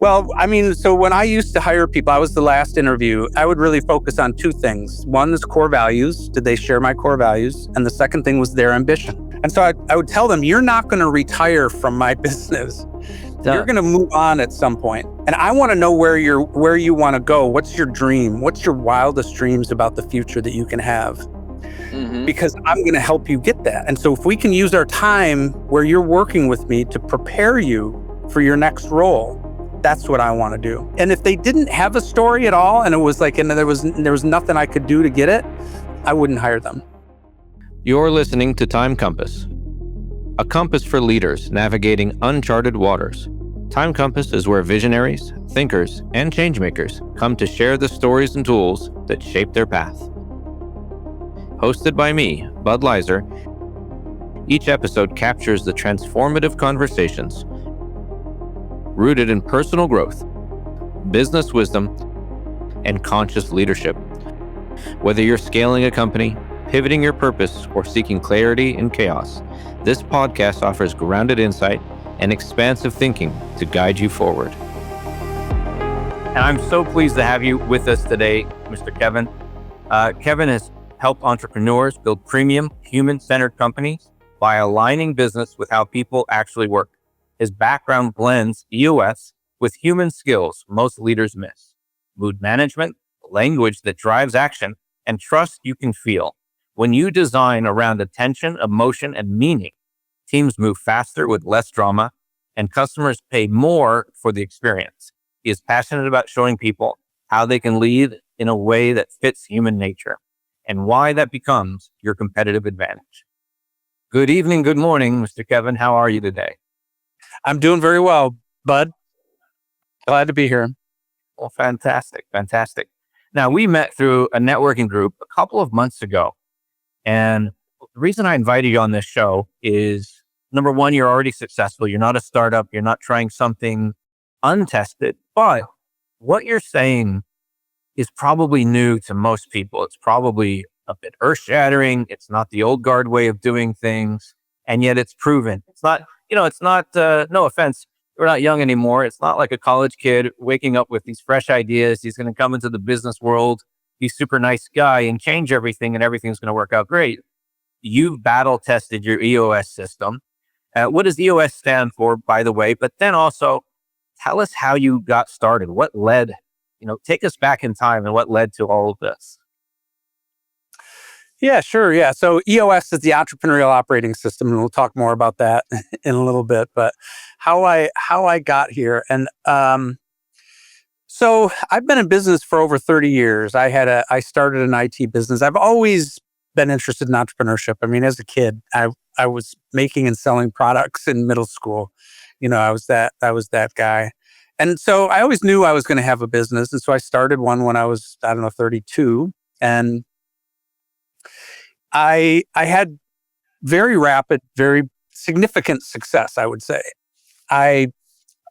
Well, I mean, so when I used to hire people, I was the last interview, I would really focus on two things. One is core values. Did they share my core values? And the second thing was their ambition. And so I would tell them, you're not going to retire from my business. You're going to move on at some point. And I want to know where you want to go. What's your dream? What's your wildest dreams about the future that you can have? Because I'm going to help you get that. And so if we can use our time where you're working with me to prepare you for your next role, that's what I want to do. And if they didn't have a story at all, and it was like, and there was nothing I could do to get it, I wouldn't hire them. You're listening to Time Compass, a compass for leaders navigating uncharted waters. Time Compass is where visionaries, thinkers, and changemakers come to share the stories and tools that shape their path. Hosted by me, Bud Leiser, each episode captures the transformative conversations rooted in personal growth, business wisdom, and conscious leadership. Whether you're scaling a company, pivoting your purpose, or seeking clarity in chaos, this podcast offers grounded insight and expansive thinking to guide you forward. And I'm so pleased to have you with us today, Mr. Kevin. Kevin has helped entrepreneurs build premium, human-centered companies by aligning business with how people actually work. His background blends EOS with human skills most leaders miss: mood management, language that drives action, and trust you can feel. When you design around attention, emotion, and meaning, teams move faster with less drama, and customers pay more for the experience. He is passionate about showing people how they can lead in a way that fits human nature, and why that becomes your competitive advantage. Good evening, good morning, Mr. Kevin. How are you today? I'm doing very well, Bud. Glad to be here. Well, fantastic. Now, we met through a networking group a couple of months ago. And the reason I invited you on this show is, number one, you're already successful. You're not a startup. You're not trying something untested. But what you're saying is probably new to most people. It's probably a bit earth-shattering. It's not the old guard way of doing things. And yet it's proven. It's not, no offense, we're not young anymore. It's not like a college kid waking up with these fresh ideas. He's going to come into the business world, be super nice guy and change everything, and everything's going to work out great. You've battle tested your EOS system. What does EOS stand for, by the way? But then also tell us how you got started. What led, take us back in time and what led to all of this. Yeah, sure. Yeah. So EOS is the entrepreneurial operating system, and we'll talk more about that in a little bit. But how I got here, and so I've been in business for over 30 years. I started an IT business. I've always been interested in entrepreneurship. I mean, as a kid, I was making and selling products in middle school. I was that guy, and so I always knew I was going to have a business, and so I started one when I was 32, and I had very rapid, very significant success, I would say.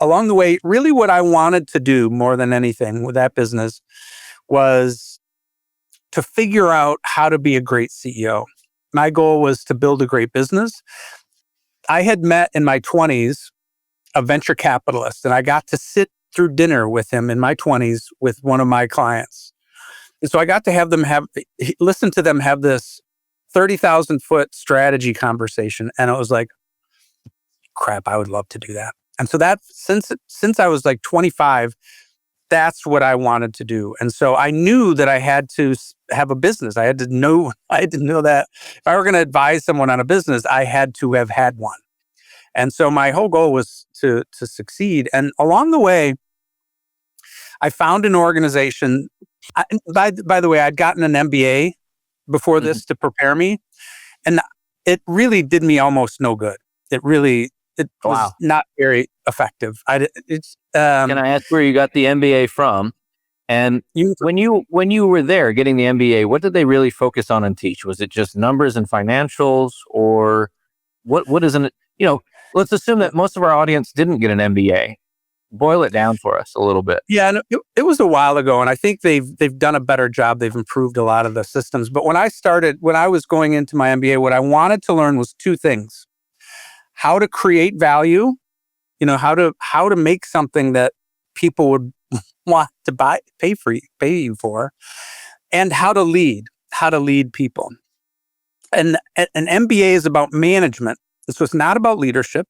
Along the way, really what I wanted to do more than anything with that business was to figure out how to be a great CEO. My goal was to build a great business. I had met in my 20s a venture capitalist, and I got to sit through dinner with him in my 20s with one of my clients. And so I got to listen to them have this 30,000 foot strategy conversation. And it was like, crap, I would love to do that. And so that since I was like 25, that's what I wanted to do. And so I knew that I had to have a business. I had to know that if I were going to advise someone on a business, I had to have had one. And so my whole goal was to succeed. And along the way, I found an organization. By the way, I'd gotten an MBA before this to prepare me, and it really did me almost no good. It was not very effective. Can I ask where you got the MBA from? And when you were there getting the MBA, what did they really focus on and teach? Was it just numbers and financials, or what isn't it? Let's assume that most of our audience didn't get an MBA. Boil it down for us a little bit. Yeah, and it was a while ago, and I think they've done a better job. They've improved a lot of the systems. But when I was going into my MBA, what I wanted to learn was two things: how to create value, how to make something that people would want to pay you for, and how to lead people. And an MBA is about management. So it's not about leadership.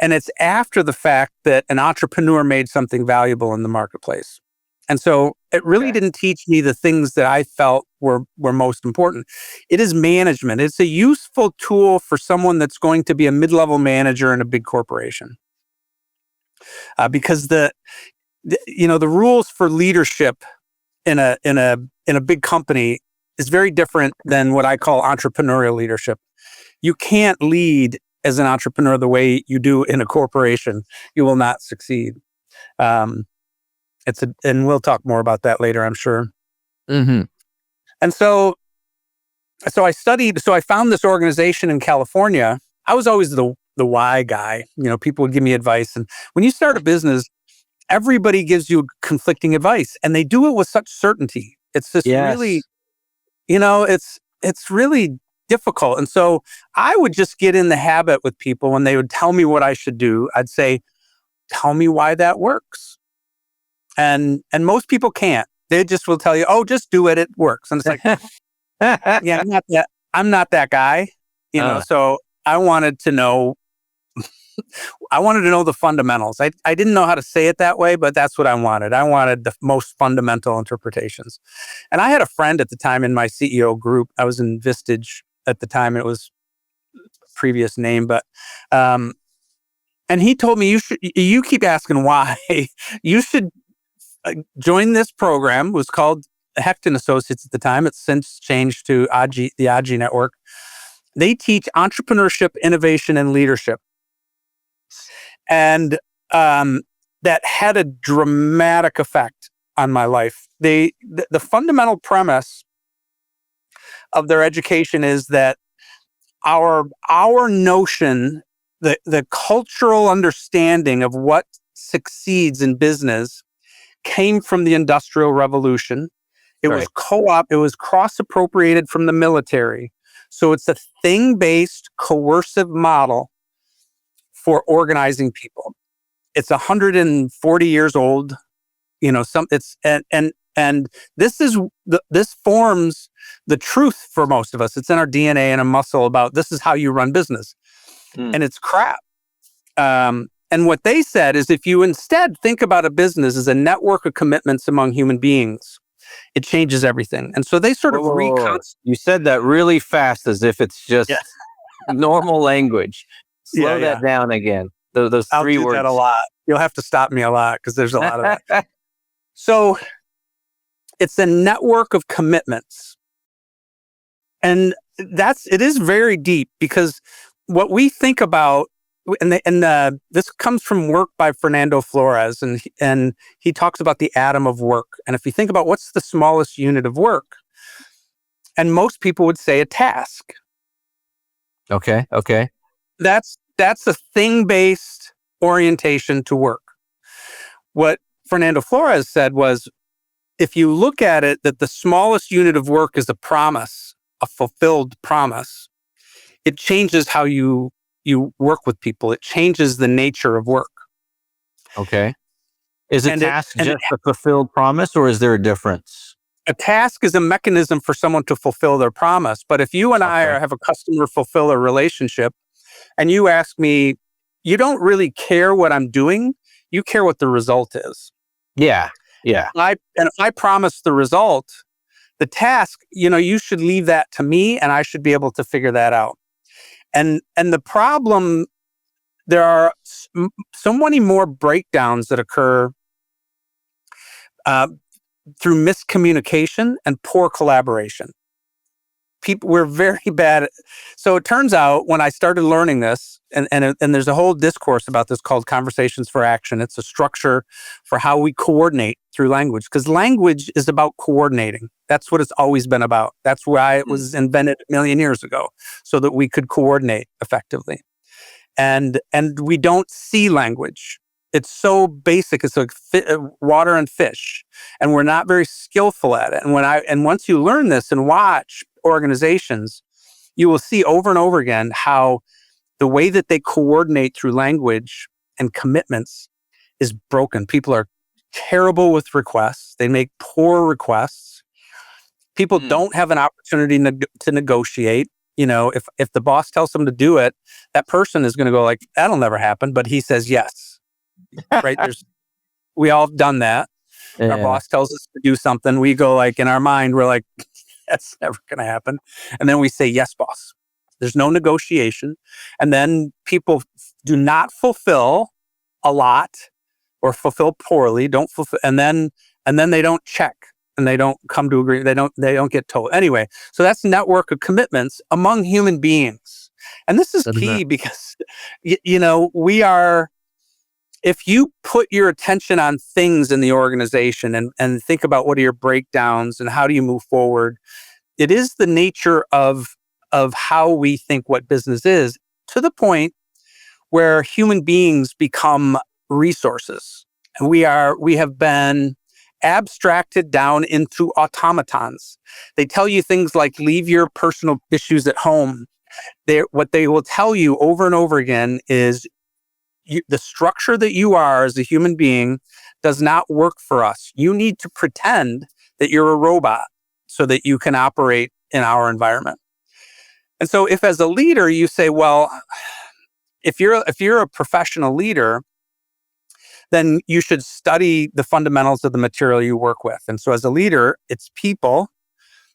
And it's after the fact that an entrepreneur made something valuable in the marketplace. And so it really didn't teach me the things that I felt were most important. It is management. It's a useful tool for someone that's going to be a mid-level manager in a big corporation. Because the rules for leadership in a big company is very different than what I call entrepreneurial leadership. You can't lead as an entrepreneur the way you do in a corporation. You will not succeed. And we'll talk more about that later, I'm sure. Mm-hmm. And so I studied. So I found this organization in California. I was always the why guy. People would give me advice, and when you start a business, everybody gives you conflicting advice, and they do it with such certainty. It's just really, it's really difficult. And so I would just get in the habit with people when they would tell me what I should do. I'd say, tell me why that works. And most people can't. They just will tell you, oh, just do it. It works. And it's like, yeah, I'm not that guy. So I wanted to know the fundamentals. I didn't know how to say it that way, but that's what I wanted. I wanted the most fundamental interpretations. And I had a friend at the time in my CEO group. I was in Vistage at the time. It was a previous name, but and he told me, you keep asking why. You should join this program. It was called Hecton Associates at the time. It's since changed to the Agi Network. They teach entrepreneurship, innovation, and leadership. And that had a dramatic effect on my life. The fundamental premise of their education is that our notion, the cultural understanding of what succeeds in business came from the Industrial Revolution. It was it was cross-appropriated from the military. So it's a thing-based coercive model for organizing people. It's 140 years old. And this forms the truth for most of us. It's in our DNA and a muscle about this is how you run business. And it's crap. And what they said is if you instead think about a business as a network of commitments among human beings, it changes everything. And so they sort of You said that really fast as if it's just normal language. Slow that down again. Those I'll three do words. that a lot. You'll have to stop me a lot because there's a lot of that. So it's a network of commitments. And it is very deep because what we think about, and this comes from work by Fernando Flores, and he talks about the atom of work. And if you think about what's the smallest unit of work, and most people would say a task. Okay. That's a thing-based orientation to work. What Fernando Flores said was, if you look at it, that the smallest unit of work is a promise, a fulfilled promise, it changes how you work with people. It changes the nature of work. Okay. Is a task just a fulfilled promise, or is there a difference? A task is a mechanism for someone to fulfill their promise. But if you and I have a customer fulfiller relationship, and you ask me, you don't really care what I'm doing, you care what the result is. Yeah. And if I promise the result, the task, you should leave that to me, and I should be able to figure that out. And the problem, there are so many more breakdowns that occur through miscommunication and poor collaboration. We're very bad at. So it turns out when I started learning this, and there's a whole discourse about this called Conversations for Action. It's a structure for how we coordinate through language, because language is about coordinating. That's what it's always been about. That's why it was invented a million years ago, so that we could coordinate effectively. And we don't see language. It's so basic. It's like water and fish, and we're not very skillful at it. And once you learn this and watch organizations, you will see over and over again how the way that they coordinate through language and commitments is broken. People are terrible with requests. They make poor requests. People don't have an opportunity to negotiate. If the boss tells them to do it, that person is going to go like, that'll never happen. But he says yes, right? We all have done that. Yeah. Our boss tells us to do something. We go like, in our mind, we're like, that's never going to happen. And then we say, yes, boss. There's no negotiation. And then people do not fulfill a lot or fulfill poorly, don't fulfill, and then they don't check and they don't come to agree. They don't get told. Anyway, so that's network of commitments among human beings. And this is key because, we are, if you put your attention on things in the organization and think about what are your breakdowns and how do you move forward, it is the nature of how we think what business is, to the point where human beings become resources. And we have been abstracted down into automatons. They tell you things like leave your personal issues at home. What they will tell you over and over again is the structure that you are as a human being does not work for us. You need to pretend that you're a robot so that you can operate in our environment. And so if as a leader you say, well, if you're a professional leader, then you should study the fundamentals of the material you work with. And so as a leader, it's people.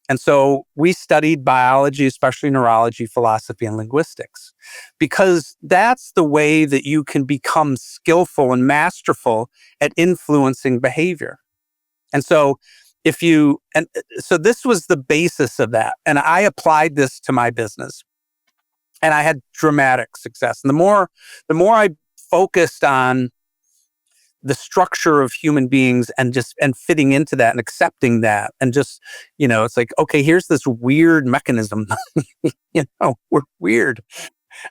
And so we studied biology, especially neurology, philosophy, and linguistics, because that's the way that you can become skillful and masterful at influencing behavior. And so so this was the basis of that. And I applied this to my business and I had dramatic success. And the more I focused on the structure of human beings and fitting into that and accepting that and just, it's like, okay, here's this weird mechanism, we're weird.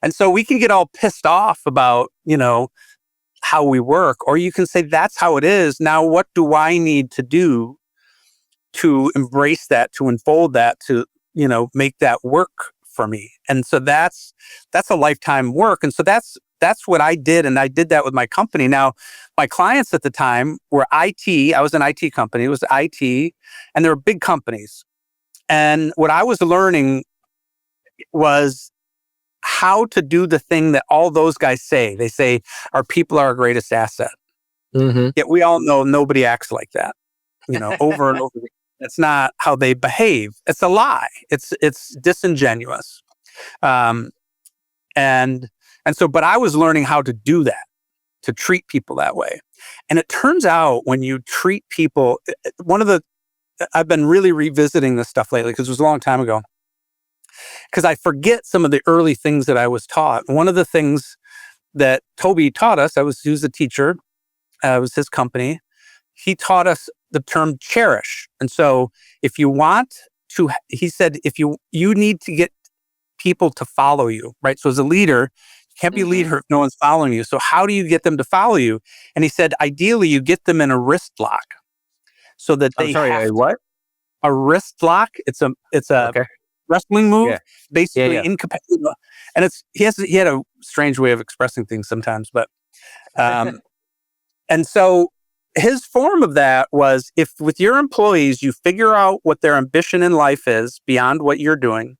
And so we can get all pissed off about, how we work, or you can say, that's how it is. Now, what do I need to do to embrace that, to unfold that, to, make that work for me? And so that's a lifetime work. And so that's what I did. And I did that with my company. Now, my clients at the time were IT. I was an IT company. It was IT, and they were big companies. And what I was learning was how to do the thing that all those guys say. They say, our people are our greatest asset. Mm-hmm. Yet we all know nobody acts like that, over and over again. That's not how they behave. It's a lie. It's disingenuous. And so, but I was learning how to do that, to treat people that way. And it turns out when you treat people, I've been really revisiting this stuff lately because it was a long time ago, because I forget some of the early things that I was taught. One of the things that Toby taught us, he was a teacher, it was his company. He taught us the term cherish. And so if you want to, he said, if you need to get people to follow you, right? So as a leader, you can't be a leader if no one's following you. So how do you get them to follow you? And he said, ideally, you get them in a wrist lock so that they what? A wrist lock. It's a Okay. wrestling move, Yeah. basically Yeah. incapacitated. And he had a strange way of expressing things sometimes, but and so his form of that was, if with your employees, you figure out what their ambition in life is beyond what you're doing,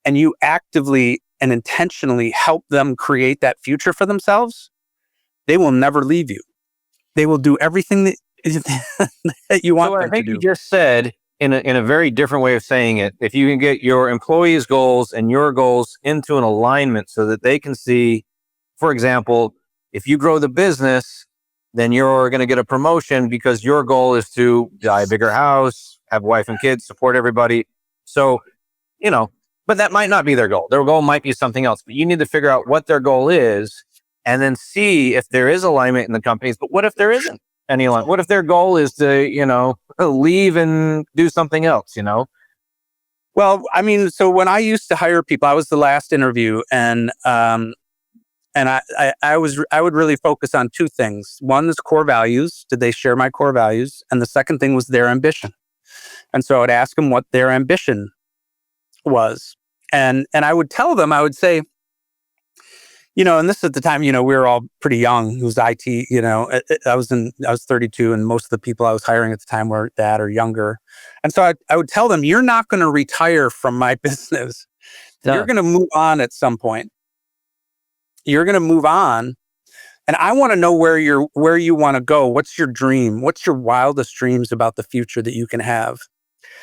and you actively and intentionally help them create that future for themselves, they will never leave you. They will do everything that you want them to do. I think you just said, in a very different way of saying it, if you can get your employees' goals and your goals into an alignment so that they can see, for example, if you grow the business, then you're going to get a promotion because your goal is to buy a bigger house, have a wife and kids, support everybody. So, but that might not be their goal. Their goal might be something else, but you need to figure out what their goal is and then see if there is alignment in the companies. But what if there isn't any alignment? What if their goal is to, leave and do something else, Well, I mean, so when I used to hire people, I was the last interview, and I would really focus on two things. One is core values. Did they share my core values? And the second thing was their ambition. And so I would ask them what their ambition was. And I would tell them, I would say, And this at the time, we were all pretty young. It was IT, I was 32, and most of the people I was hiring at the time were that or younger. And so I would tell them, you're not going to retire from my business. You're going to move on at some point. You're going to move on. And I want to know where you want to go. What's your dream? What's your wildest dreams about the future that you can have?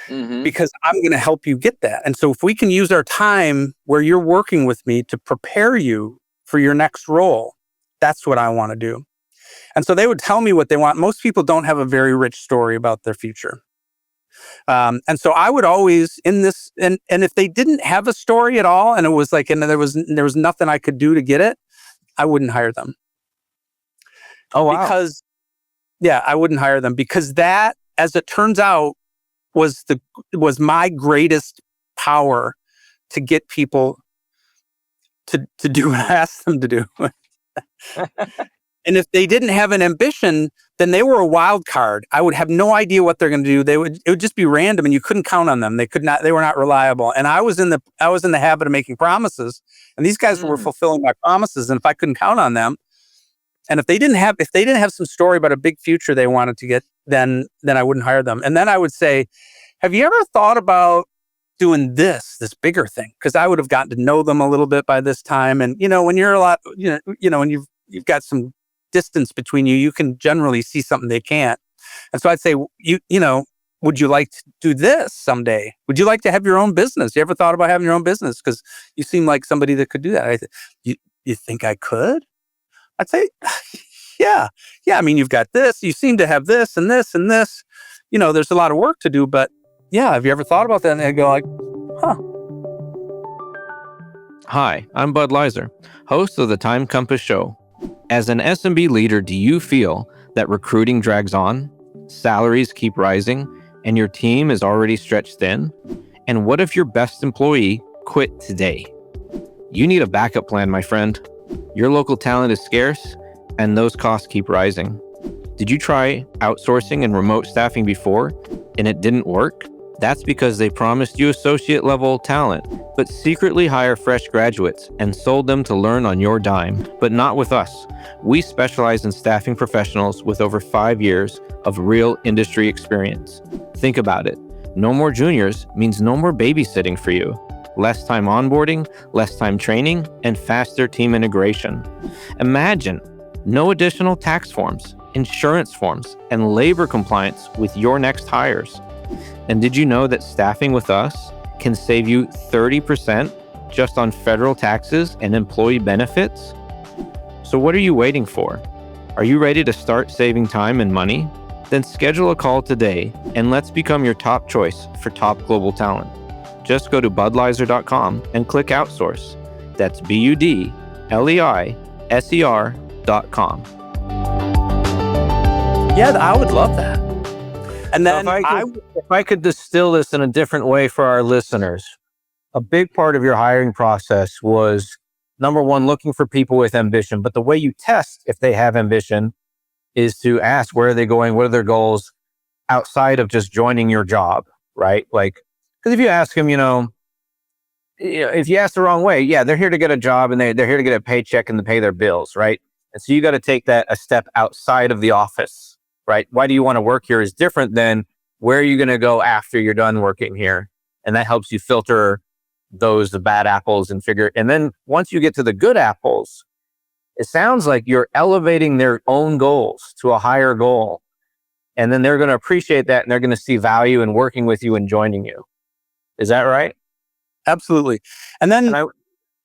Because I'm going to help you get that. And so if we can use our time where you're working with me to prepare you for your next role, that's what I want to do. And so they would tell me what they want. Most people don't have a very rich story about their future. And so I would always in this, and if they didn't have a story at all, and it was like, and there was nothing I could do to get it, I wouldn't hire them. Oh, wow. I wouldn't hire them because that, as it turns out, was my greatest power to get people to do what I asked them to do. And if they didn't have an ambition, then they were a wild card. I would have no idea what they're going to do. It would just be random, and you couldn't count on them. They were not reliable. And I was in the habit of making promises, and these guys were fulfilling my promises. And if I couldn't count on them, and if they didn't have some story about a big future they wanted to get, then I wouldn't hire them. And then I would say, have you ever thought about doing this bigger thing? Because I would have gotten to know them a little bit by this time. And when you're a lot, when you've got some distance between you, you can generally see something they can't. And so I'd say, would you like to do this someday? Would you like to have your own business? You ever thought about having your own business? Because you seem like somebody that could do that. You think I could? I'd say, yeah. I mean, you've got this. You seem to have this and this and this. There's a lot of work to do, but yeah, have you ever thought about that? And they go like, huh. Hi, I'm Bud Leiser, host of the Time Compass Show. As an SMB leader, do you feel that recruiting drags on, salaries keep rising, and your team is already stretched thin? And what if your best employee quit today? You need a backup plan, my friend. Your local talent is scarce, and those costs keep rising. Did you try outsourcing and remote staffing before, and it didn't work? That's because they promised you associate-level talent, but secretly hire fresh graduates and sold them to learn on your dime. But not with us. We specialize in staffing professionals with over 5 years of real industry experience. Think about it. No more juniors means no more babysitting for you. Less time onboarding, less time training, and faster team integration. Imagine no additional tax forms, insurance forms, and labor compliance with your next hires. And did you know that staffing with us can save you 30% just on federal taxes and employee benefits? So what are you waiting for? Are you ready to start saving time and money? Then schedule a call today and let's become your top choice for top global talent. Just go to budleiser.com and click outsource. That's BUDLEISER.com. Yeah, I would love that. And then if I could distill this in a different way for our listeners, a big part of your hiring process was, number one, looking for people with ambition. But the way you test if they have ambition is to ask, where are they going? What are their goals outside of just joining your job, right? Like, because if you ask them, if you ask the wrong way, yeah, they're here to get a job and they're here to get a paycheck and to pay their bills, right? And so you got to take that a step outside of the office, right? Why do you want to work here is different than where are you going to go after you're done working here? And that helps you filter the bad apples and then once you get to the good apples, it sounds like you're elevating their own goals to a higher goal. And then they're going to appreciate that and they're going to see value in working with you and joining you. Is that right? Absolutely. And then,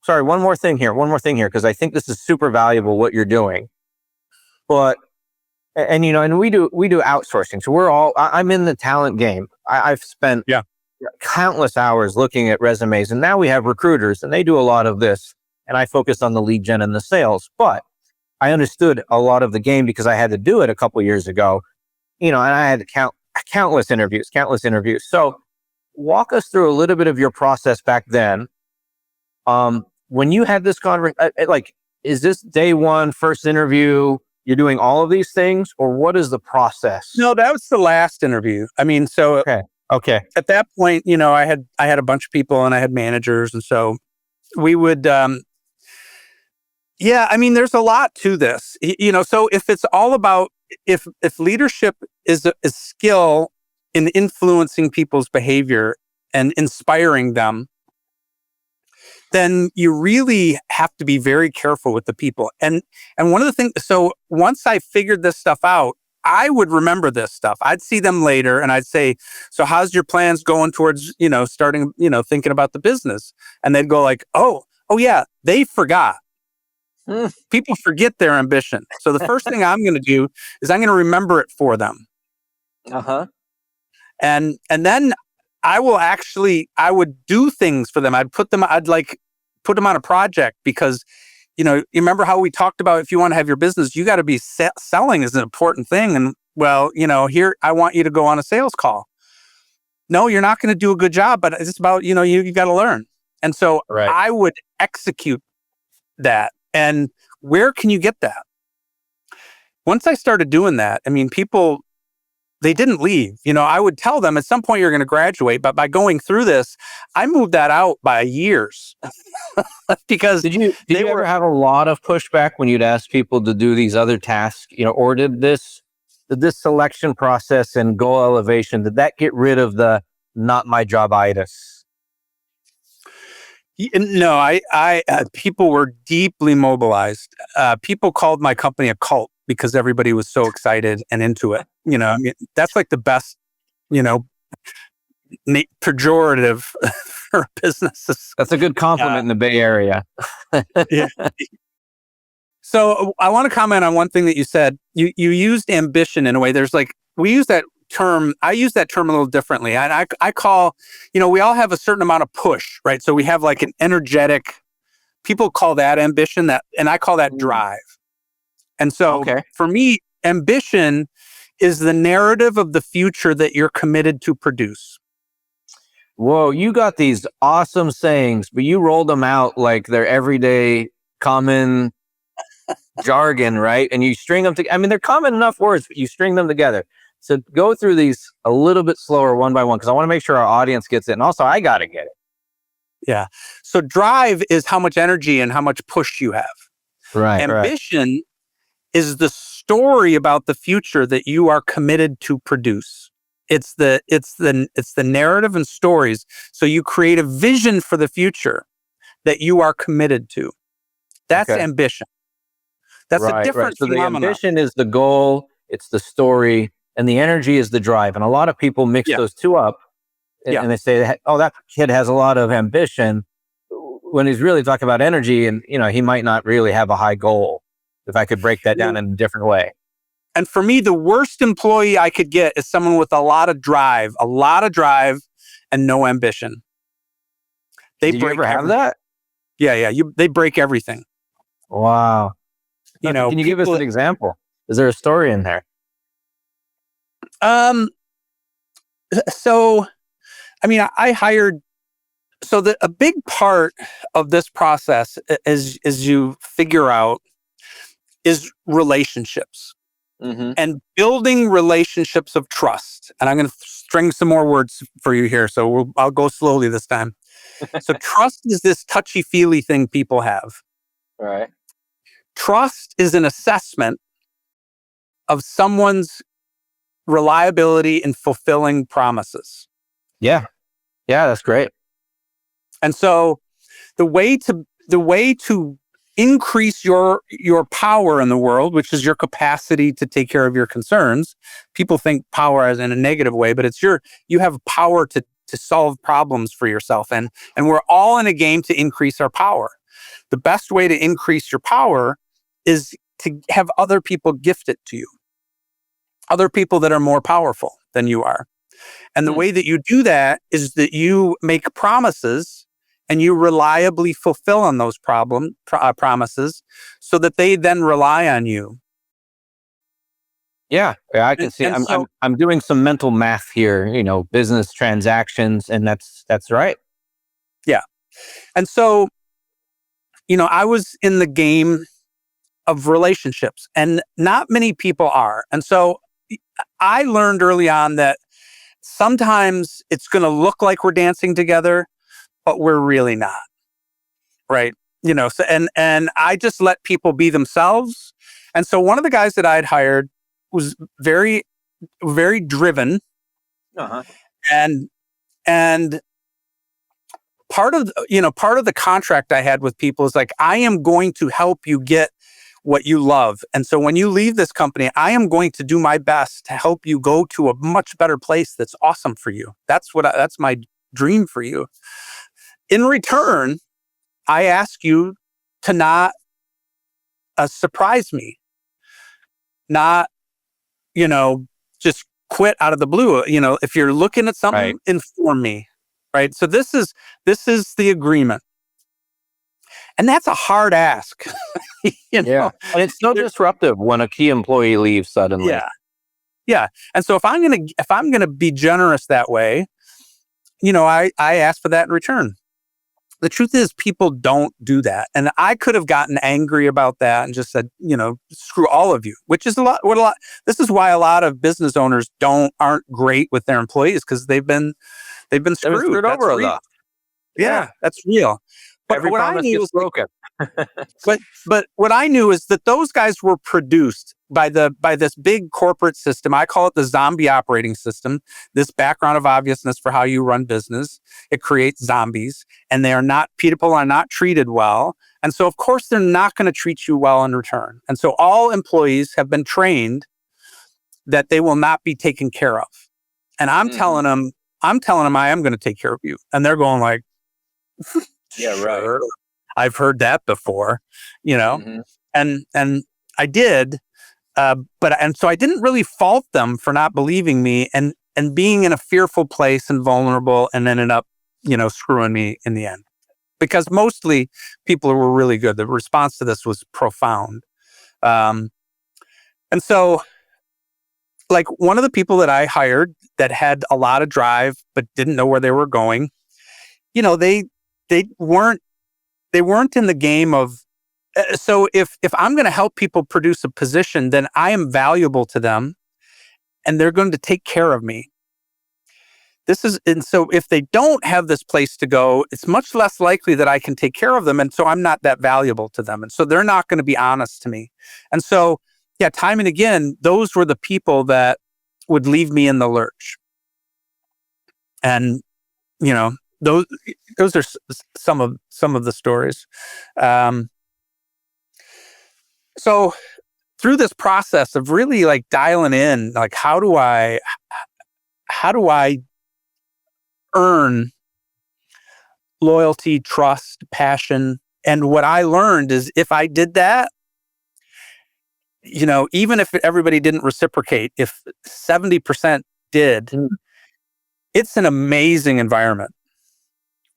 sorry, one more thing here, because I think this is super valuable what you're doing. But, and we do outsourcing. So I'm in the talent game. I've spent countless hours looking at resumes, and now we have recruiters and they do a lot of this. And I focus on the lead gen and the sales, but I understood a lot of the game because I had to do it a couple years ago, and I had to count countless interviews. So walk us through a little bit of your process back then. When you had this conversation, is this day one, first interview, you're doing all of these things, or what is the process? No, that was the last interview. I mean, so okay. At that point, I had a bunch of people and I had managers, and so we would, Yeah, I mean, there's a lot to this. So if it's all about if leadership is a skill in influencing people's behavior and inspiring them, then you really have to be very careful with the people. And one of the things, so once I figured this stuff out, I would remember this stuff. I'd see them later and I'd say, so how's your plans going towards, starting, thinking about the business? And they'd go like, oh yeah, they forgot. People forget their ambition. So the first thing I'm going to do is I'm going to remember it for them. Uh-huh. And then I would do things for them. I'd put them on a project because, you remember how we talked about if you want to have your business, you got to be selling is an important thing. And well, here, I want you to go on a sales call. No, you're not going to do a good job, but it's about, you got to learn. And so I would execute that. And where can you get that? Once I started doing that, I mean, people, they didn't leave. I would tell them at some point you're going to graduate, but by going through this, I moved that out by years. Because did you ever have a lot of pushback when you'd ask people to do these other tasks, or did this selection process and goal elevation, did that get rid of the not my job-itis? No, I people were deeply mobilized. People called my company a cult because everybody was so excited and into it. I mean, that's like the best, pejorative for businesses. That's a good compliment in the Bay Area. Yeah. So I want to comment on one thing that you said. You used ambition in a way. We use that term. I use that term a little differently. And I call, we all have a certain amount of push, right? So we have like an energetic, people call that ambition, and I call that drive. And so for me, ambition is the narrative of the future that you're committed to produce. Whoa, you got these awesome sayings, but you rolled them out like they're everyday common jargon, right? And you string them together. I mean, they're common enough words, but you string them together. So go through these a little bit slower one by one, because I want to make sure our audience gets it. And also, I got to get it. Yeah. So drive is how much energy and how much push you have. Right. Ambition is the story about the future that you are committed to produce. It's the narrative and stories. So you create a vision for the future that you are committed to. That's ambition. That's a different phenomenon. So the ambition is the goal, it's the story, and the energy is the drive. And a lot of people mix those two up and they say, oh, that kid has a lot of ambition, when he's really talking about energy, and he might not really have a high goal, if I could break that down in a different way. And for me, the worst employee I could get is someone with a lot of drive and no ambition. Did you ever have that? Yeah. They break everything. Wow. Can you give us an example? Is there a story in there? So, I mean, I hired. So a big part of this process, as you figure out, is relationships. Mm-hmm. And building relationships of trust. And I'm going to string some more words for you here. So I'll go slowly this time. So trust is this touchy-feely thing people have. Right. Trust is an assessment of someone's reliability in fulfilling promises. Yeah, that's great. And so the way to increase your power in the world, which is your capacity to take care of your concerns. People think power as in a negative way, but it's you have power to solve problems for yourself. And we're all in a game to increase our power. The best way to increase your power is to have other people gift it to you. Other people that are more powerful than you are. And the way that you do that is that you make promises and you reliably fulfill on those promises so that they then rely on you. Yeah, I can see. I'm doing some mental math here, business transactions, and that's right. Yeah. And so, I was in the game of relationships, and not many people are. And so I learned early on that sometimes it's going to look like we're dancing together, but we're really not. Right. So, and I just let people be themselves. And so one of the guys that I'd hired was very, very driven. Uh-huh. And part of the contract I had with people is like, I am going to help you get what you love. And so when you leave this company, I am going to do my best to help you go to a much better place that's awesome for you. That's my dream for you. In return, I ask you to not surprise me, not, just quit out of the blue. If you're looking at something, Right. inform me. Right. So this is the agreement. And that's a hard ask. Yeah. And it's so disruptive when a key employee leaves suddenly. Yeah. Yeah. And so if I'm gonna be generous that way, I ask for that in return. The truth is, people don't do that. And I could have gotten angry about that and just said, screw all of you, which is this is why a lot of business owners aren't great with their employees, because they've been screwed. That's over a real. lot. Yeah, that's real. But Every what I promise knew gets was broken. But what I knew is that those guys were produced by this big corporate system. I call it the zombie operating system. This background of obviousness for how you run business. It creates zombies, and people are not treated well. And so of course they're not going to treat you well in return. And so all employees have been trained that they will not be taken care of. And I'm telling them I am going to take care of you. And they're going like, Yeah, sure. right. I've heard that before, and I did, and so I didn't really fault them for not believing me and being in a fearful place and vulnerable, and ended up, screwing me in the end, because mostly people were really good. The response to this was profound, and so, like, one of the people that I hired that had a lot of drive but didn't know where they were going, they weren't in the game of, so if I'm going to help people produce a position, then I am valuable to them and they're going to take care of me. And so if they don't have this place to go, it's much less likely that I can take care of them. And so I'm not that valuable to them. And so they're not going to be honest to me. And so, yeah, time and again, those were the people that would leave me in the lurch. And, those are some of the stories. So through this process of really like dialing in, like, how do I earn loyalty, trust, passion? And what I learned is, if I did that, even if everybody didn't reciprocate, if 70% did, it's an amazing environment.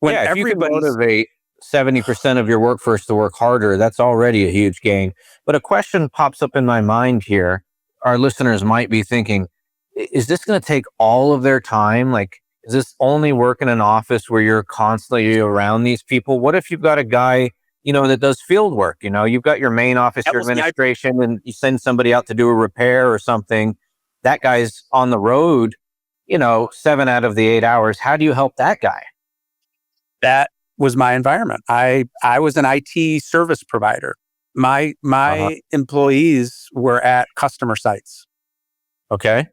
When if you can motivate 70% of your workforce to work harder, that's already a huge gain. But a question pops up in my mind here. Our listeners might be thinking, is this going to take all of their time? Like, is this only work in an office where you're constantly around these people? What if you've got a guy, that does field work? You've got your main office, your administration, and you send somebody out to do a repair or something. That guy's on the road, 7 out of the 8 hours. How do you help that guy? That was my environment. I was an IT service provider. My employees were at customer sites. Okay.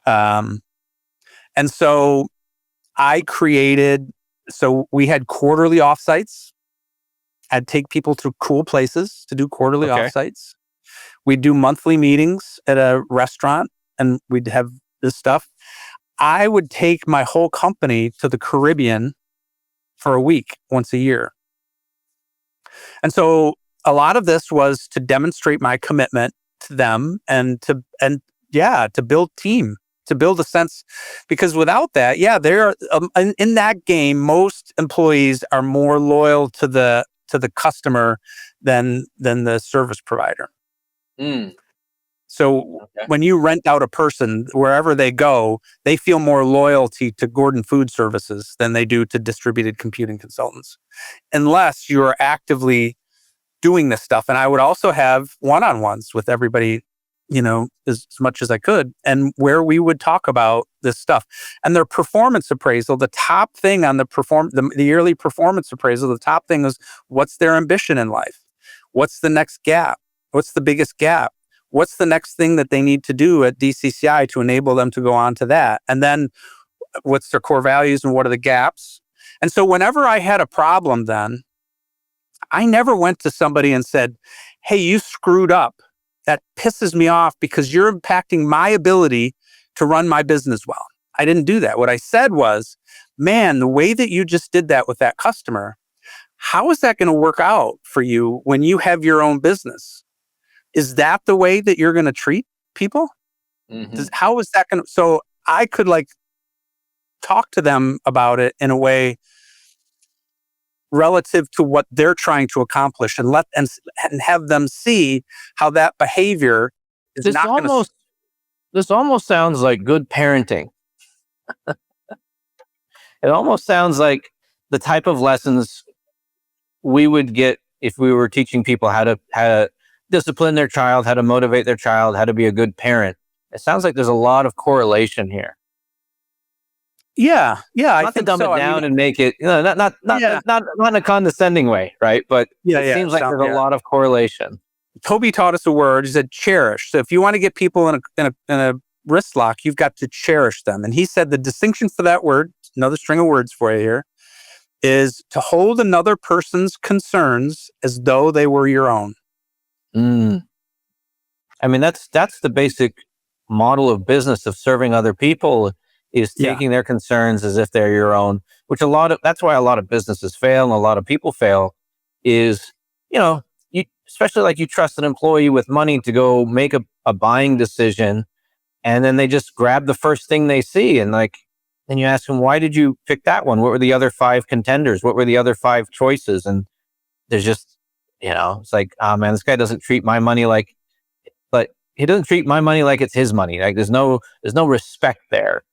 And so so we had quarterly offsites. I'd take people to cool places to do quarterly offsites. We'd do monthly meetings at a restaurant, and we'd have this stuff. I would take my whole company to the Caribbean for a week, once a year. And so a lot of this was to demonstrate my commitment to them and to build team, to build a sense, because without that, they're in that game, most employees are more loyal to the customer than the service provider. So when you rent out a person, wherever they go, they feel more loyalty to Gordon Food Services than they do to Distributed Computing Consultants, unless you're actively doing this stuff. And I would also have one-on-ones with everybody as much as I could, and where we would talk about this stuff. And their performance appraisal, the top thing on the yearly performance appraisal, the top thing is what's their ambition in life? What's the next gap? What's the biggest gap? What's the next thing that they need to do at DCCI to enable them to go on to that? And then what's their core values and what are the gaps? And so whenever I had a problem then, I never went to somebody and said, hey, you screwed up. That pisses me off because you're impacting my ability to run my business well. I didn't do that. What I said was, man, the way that you just did that with that customer, how is that going to work out for you when you have your own business? Is that the way that you're going to treat people? Mm-hmm. How is that going to? So I could talk to them about it in a way relative to what they're trying to accomplish, and have them see how that behavior is This not going to. This almost sounds like good parenting. It almost sounds like the type of lessons we would get if we were teaching people how to discipline their child, how to motivate their child, how to be a good parent. It sounds like there's a lot of correlation here. Yeah, Not I think to dumb so. it down and make it, not in a condescending way, right? But it seems like there's a lot of correlation. Toby taught us a word. He said cherish. So if you want to get people in a wrist lock, you've got to cherish them. And he said the distinction for that word, another string of words for you here, is to hold another person's concerns as though they were your own. I mean, that's the basic model of business, of serving other people, is taking their concerns as if they're your own, which that's why a lot of businesses fail and a lot of people fail is, you, especially like you trust an employee with money to go make a buying decision, and then they just grab the first thing they see. And then you ask them, why did you pick that one? What were the other 5 contenders? What were the other 5 choices? And there's just, it's like, oh man, this guy doesn't treat my money but he doesn't treat my money like it's his money. Like there's no respect there.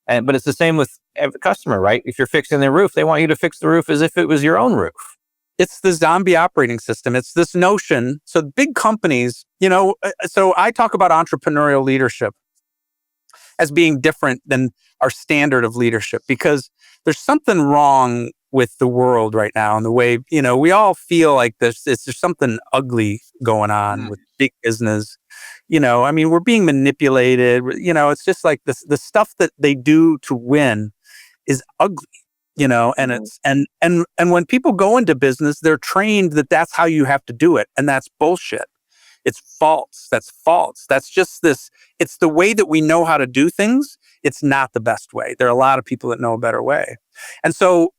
But it's the same with every customer, right? If you're fixing their roof, they want you to fix the roof as if it was your own roof. It's the zombie operating system. It's this notion. So big companies, so I talk about entrepreneurial leadership as being different than our standard of leadership, because there's something wrong with the world right now, and the way, we all feel like there's something ugly going on with big business. We're being manipulated. It's just like the stuff that they do to win is ugly. And it's and when people go into business, they're trained that that's how you have to do it, and that's bullshit. It's false. That's false. That's just this. It's the way that we know how to do things. It's not the best way. There are a lot of people that know a better way. And so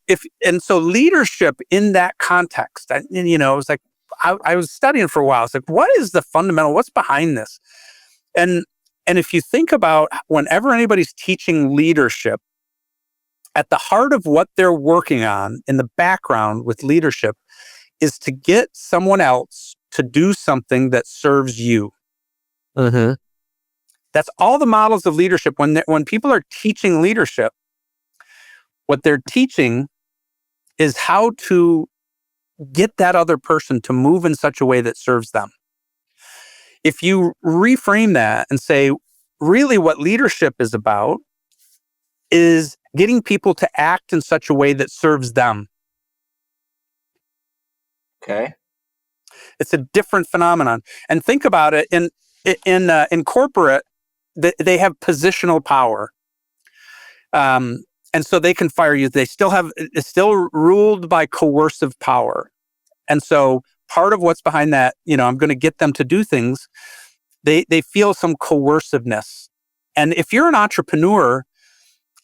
leadership in that context, it was like, I was studying for a while. It's like, what is the fundamental, what's behind this? And if you think about whenever anybody's teaching leadership, at the heart of what they're working on in the background with leadership is to get someone else to do something that serves you. Mm-hmm. That's all the models of leadership. When people are teaching leadership, what they're teaching is how to get that other person to move in such a way that serves them. If you reframe that and say, really what leadership is about is getting people to act in such a way that serves them. Okay. It's a different phenomenon. And think about it, in corporate, they have positional power. And so they can fire you. It's still ruled by coercive power. And so part of what's behind that, I'm going to get them to do things. They feel some coerciveness. And if you're an entrepreneur,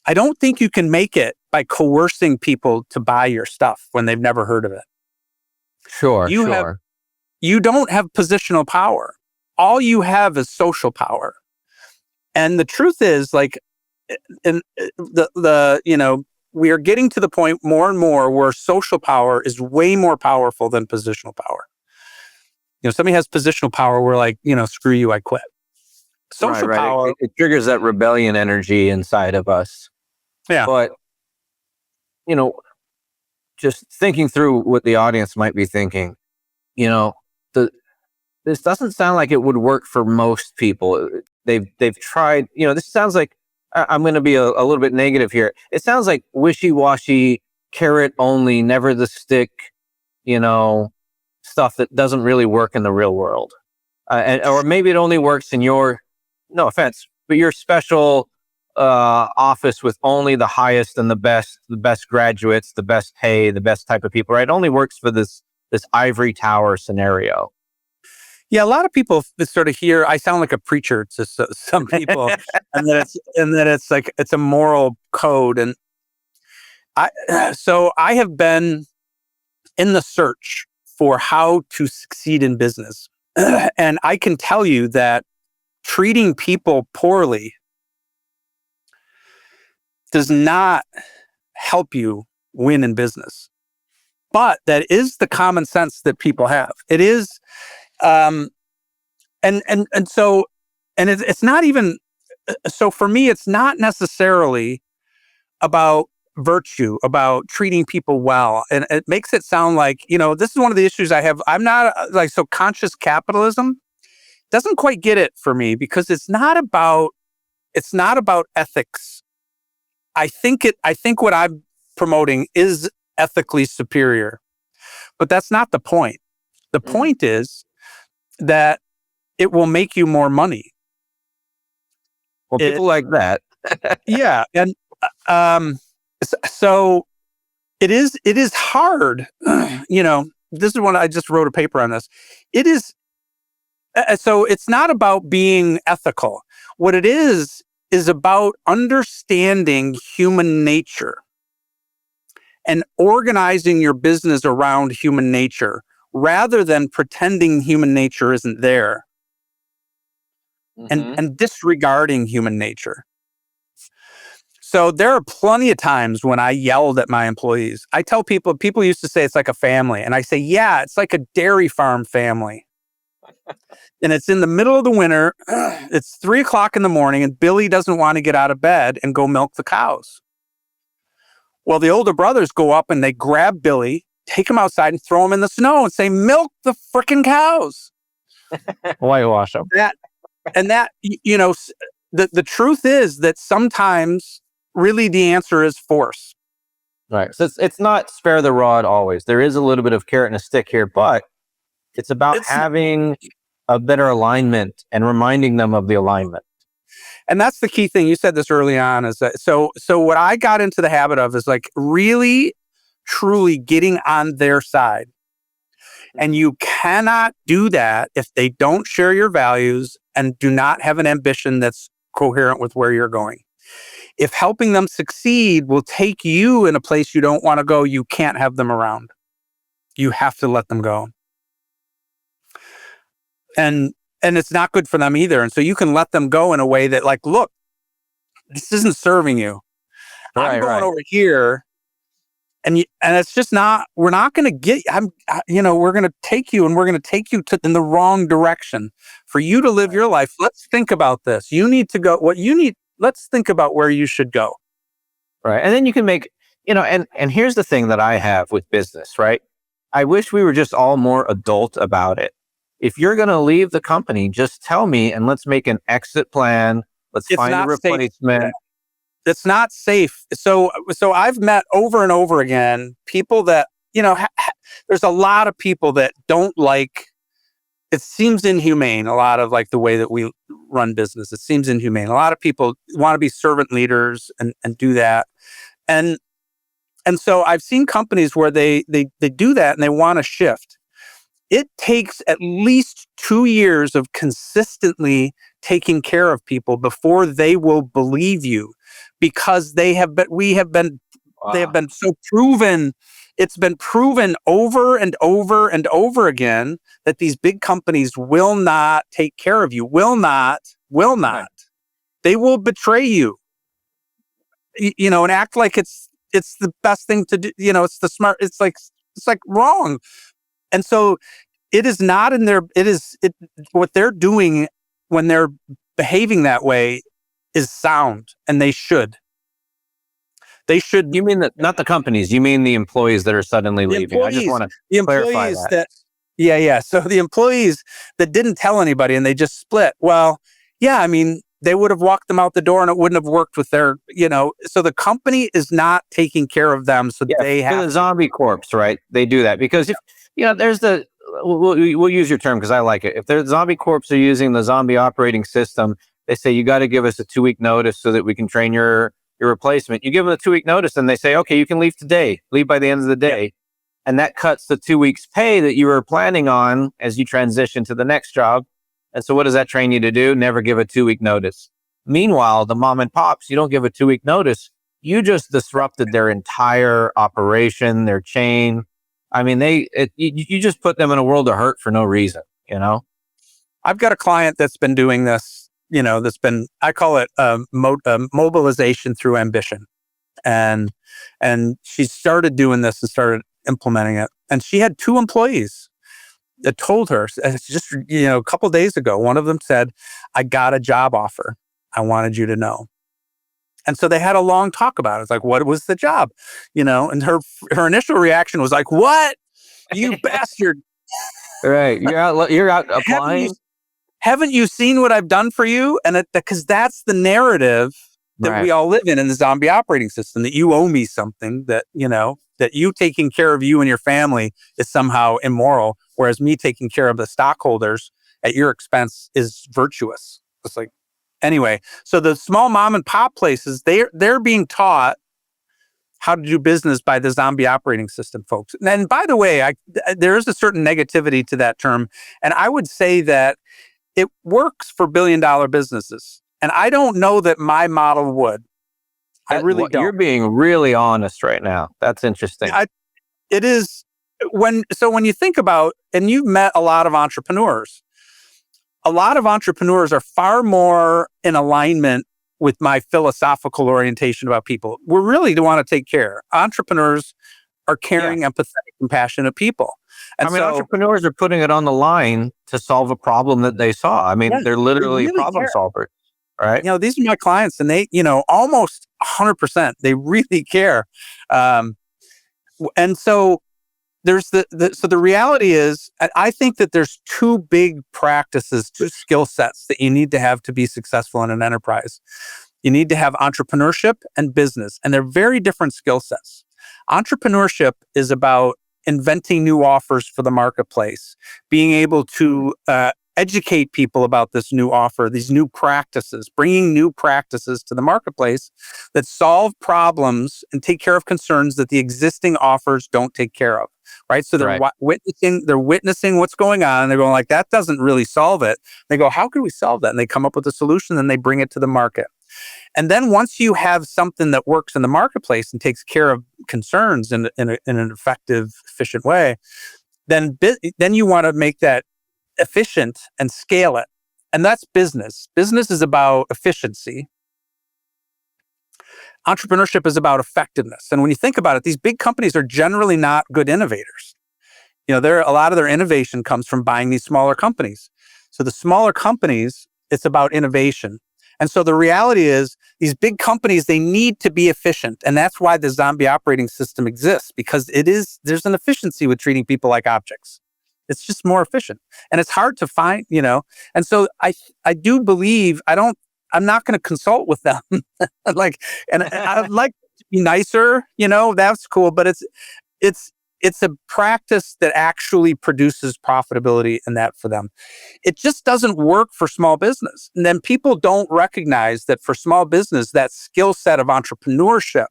I don't think you can make it by coercing people to buy your stuff when they've never heard of it. Sure. You don't have positional power. All you have is social power. And the truth is, we are getting to the point more and more where social power is way more powerful than positional power. Somebody has positional power, we're like, screw you, I quit. Social power. It triggers that rebellion energy inside of us. Yeah. But, just thinking through what the audience might be thinking, this doesn't sound like it would work for most people. They've tried, this sounds like, I'm going to be a little bit negative here. It sounds like wishy-washy, carrot only, never the stick, stuff that doesn't really work in the real world. Or maybe it only works in your, no offense, but your special office with only the highest and the best graduates, the best pay, the best type of people, right? It only works for this ivory tower scenario. Yeah, a lot of people sort of hear I sound like a preacher to some people, and that it's like it's a moral code. And I have been in the search for how to succeed in business, and I can tell you that treating people poorly does not help you win in business. But that is the common sense that people have. It is, and it's not even, so for me, it's not necessarily about virtue, about treating people well. And it makes it sound like, this is one of the issues I have. I'm not so conscious capitalism doesn't quite get it for me, because it's not about ethics. I think what I'm promoting is ethically superior, but that's not the point. The point is that it will make you more money. Well, people like that. Yeah. And so it is hard. This is when I just wrote a paper on this. It is, so it's not about being ethical. What it is about understanding human nature and organizing your business around human nature rather than pretending human nature isn't there, and disregarding human nature. So there are plenty of times when I yelled at my employees. I tell people used to say it's like a family, and I say, yeah, it's like a dairy farm family. And it's in the middle of the winter. It's 3:00 in the morning, and Billy doesn't want to get out of bed and go milk the cows. Well, the older brothers go up and they grab Billy, take him outside and throw him in the snow and say, milk the frickin' cows. Whitewash them. The truth is that sometimes really the answer is force. Right. So it's not spare the rod always. There is a little bit of carrot and a stick here, but it's about having a better alignment and reminding them of the alignment. And that's the key thing. You said this early on, is that so what I got into the habit of is like really, truly getting on their side. And you cannot do that if they don't share your values and do not have an ambition that's coherent with where you're going. If helping them succeed will take you in a place you don't want to go, you can't have them around. You have to let them go. And it's not good for them either. And so you can let them go in a way that, like, look, this isn't serving you. I'm going over here, and it's just not. We're not going to get. We're going to take you, and we're going to take you in the wrong direction. For you to live your life, let's think about this. You need to go. What you need. Let's think about where you should go. Right, and then you can make. And here's the thing that I have with business. Right, I wish we were just all more adult about it. If you're going to leave the company, just tell me and let's make an exit plan. Let's find a replacement. It's not safe. So I've met over and over again people that, there's a lot of people that don't like, it seems inhumane, a lot of like the way that we run business. It seems inhumane. A lot of people want to be servant leaders and do that. And so I've seen companies where they do that and they want to shift. It takes at least 2 years of consistently taking care of people before they will believe you, because they have been so proven. It's been proven over and over and over again that these big companies will not take care of you. Will not. Right. They will betray you. And act like it's the best thing to do. It's the smart. It's like wrong. And so it is not in their, what they're doing when they're behaving that way is sound, and they should. You mean that, not the companies, you mean the employees that are suddenly leaving. I just want to clarify that. Yeah. So the employees that didn't tell anybody and they just split, well, yeah, I mean, they would have walked them out the door and it wouldn't have worked with their, so the company is not taking care of them. So Yeah, they for have the zombie corpse, right? They do that because if there's the we'll use your term because I like it. If the zombie corpse are using the zombie operating system, they say you got to give us a 2-week notice so that we can train your replacement. You give them a 2-week notice, and they say, okay, you can leave today, leave by the end of the yeah. day, and that cuts the 2 weeks pay that you were planning on as you transition to the next job. And so, what does that train you to do? Never give a 2-week notice. Meanwhile, the mom and pops, you don't give a 2-week notice, you just disrupted their entire operation, their chain. I mean, you just put them in a world of hurt for no reason, you know? I've got a client that's been doing this, I call it mobilization through ambition. And she started doing this and started implementing it. And she had 2 employees that told her, just, a couple of days ago, one of them said, I got a job offer. I wanted you to know. And so they had a long talk about it. It's like, what was the job? And her initial reaction was like, what? You bastard. Right. You're out Haven't you, applying. haven't you seen what I've done for you? And because that's the narrative that Right. we all live in the zombie operating system, that you owe me something, that, that you taking care of you and your family is somehow immoral, whereas me taking care of the stockholders at your expense is virtuous. It's like, anyway, so the small mom and pop places, they're being taught how to do business by the zombie operating system, folks. And by the way, there is a certain negativity to that term. And I would say that it works for billion-dollar businesses. And I don't know that my model would. I really don't. You're being really honest right now. That's interesting. It is when you think about, and you've met a lot of entrepreneurs are far more in alignment with my philosophical orientation about people. We really do want to take care. Entrepreneurs are caring, empathetic, compassionate people. And entrepreneurs are putting it on the line to solve a problem that they saw. I mean, they're literally really problem solvers, right? These are my clients, and they, almost 100%, they really care. And so there's the reality is, I think that there's 2 big practices, 2 skill sets that you need to have to be successful in an enterprise. You need to have entrepreneurship and business, and they're very different skill sets. Entrepreneurship is about inventing new offers for the marketplace, being able to educate people about this new offer, these new practices, bringing new practices to the marketplace that solve problems and take care of concerns that the existing offers don't take care of, right? So they're witnessing what's going on, and they're going like, that doesn't really solve it. They go, how can we solve that? And they come up with a solution, and they bring it to the market. And then once you have something that works in the marketplace and takes care of concerns in an effective, efficient way, then you want to make that efficient and scale it. And that's business. Business is about efficiency. Entrepreneurship is about effectiveness. And when you think about it, these big companies are generally not good innovators. A lot of their innovation comes from buying these smaller companies. So the smaller companies, it's about innovation. And so the reality is, these big companies, they need to be efficient. And that's why the zombie operating system exists, because there's an efficiency with treating people like objects. It's just more efficient. And it's hard to find, And so I do believe, I'm not going to consult with them. And I'd like to be nicer, that's cool. But it's a practice that actually produces profitability in that for them. It just doesn't work for small business. And then people don't recognize that for small business, that skill set of entrepreneurship,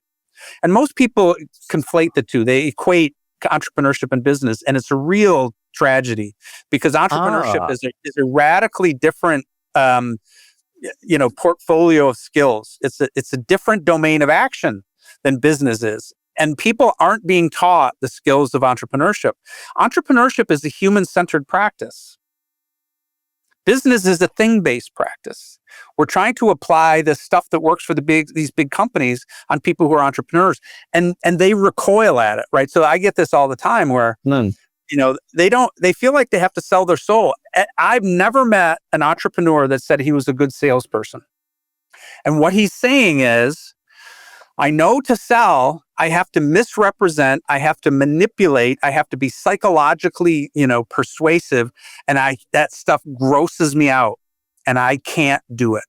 and most people conflate the two. They equate entrepreneurship and business, and it's a real tragedy, because entrepreneurship is a radically different portfolio of skills. It's a different domain of action than business is. And people aren't being taught the skills of entrepreneurship. Entrepreneurship is a human-centered practice. Business is a thing-based practice. We're trying to apply the stuff that works for these big companies on people who are entrepreneurs, and they recoil at it, right? So I get this all the time where they feel like they have to sell their soul. I've never met an entrepreneur that said he was a good salesperson. And what he's saying is, I know to sell, I have to misrepresent, I have to manipulate, I have to be psychologically, persuasive, and that stuff grosses me out and I can't do it.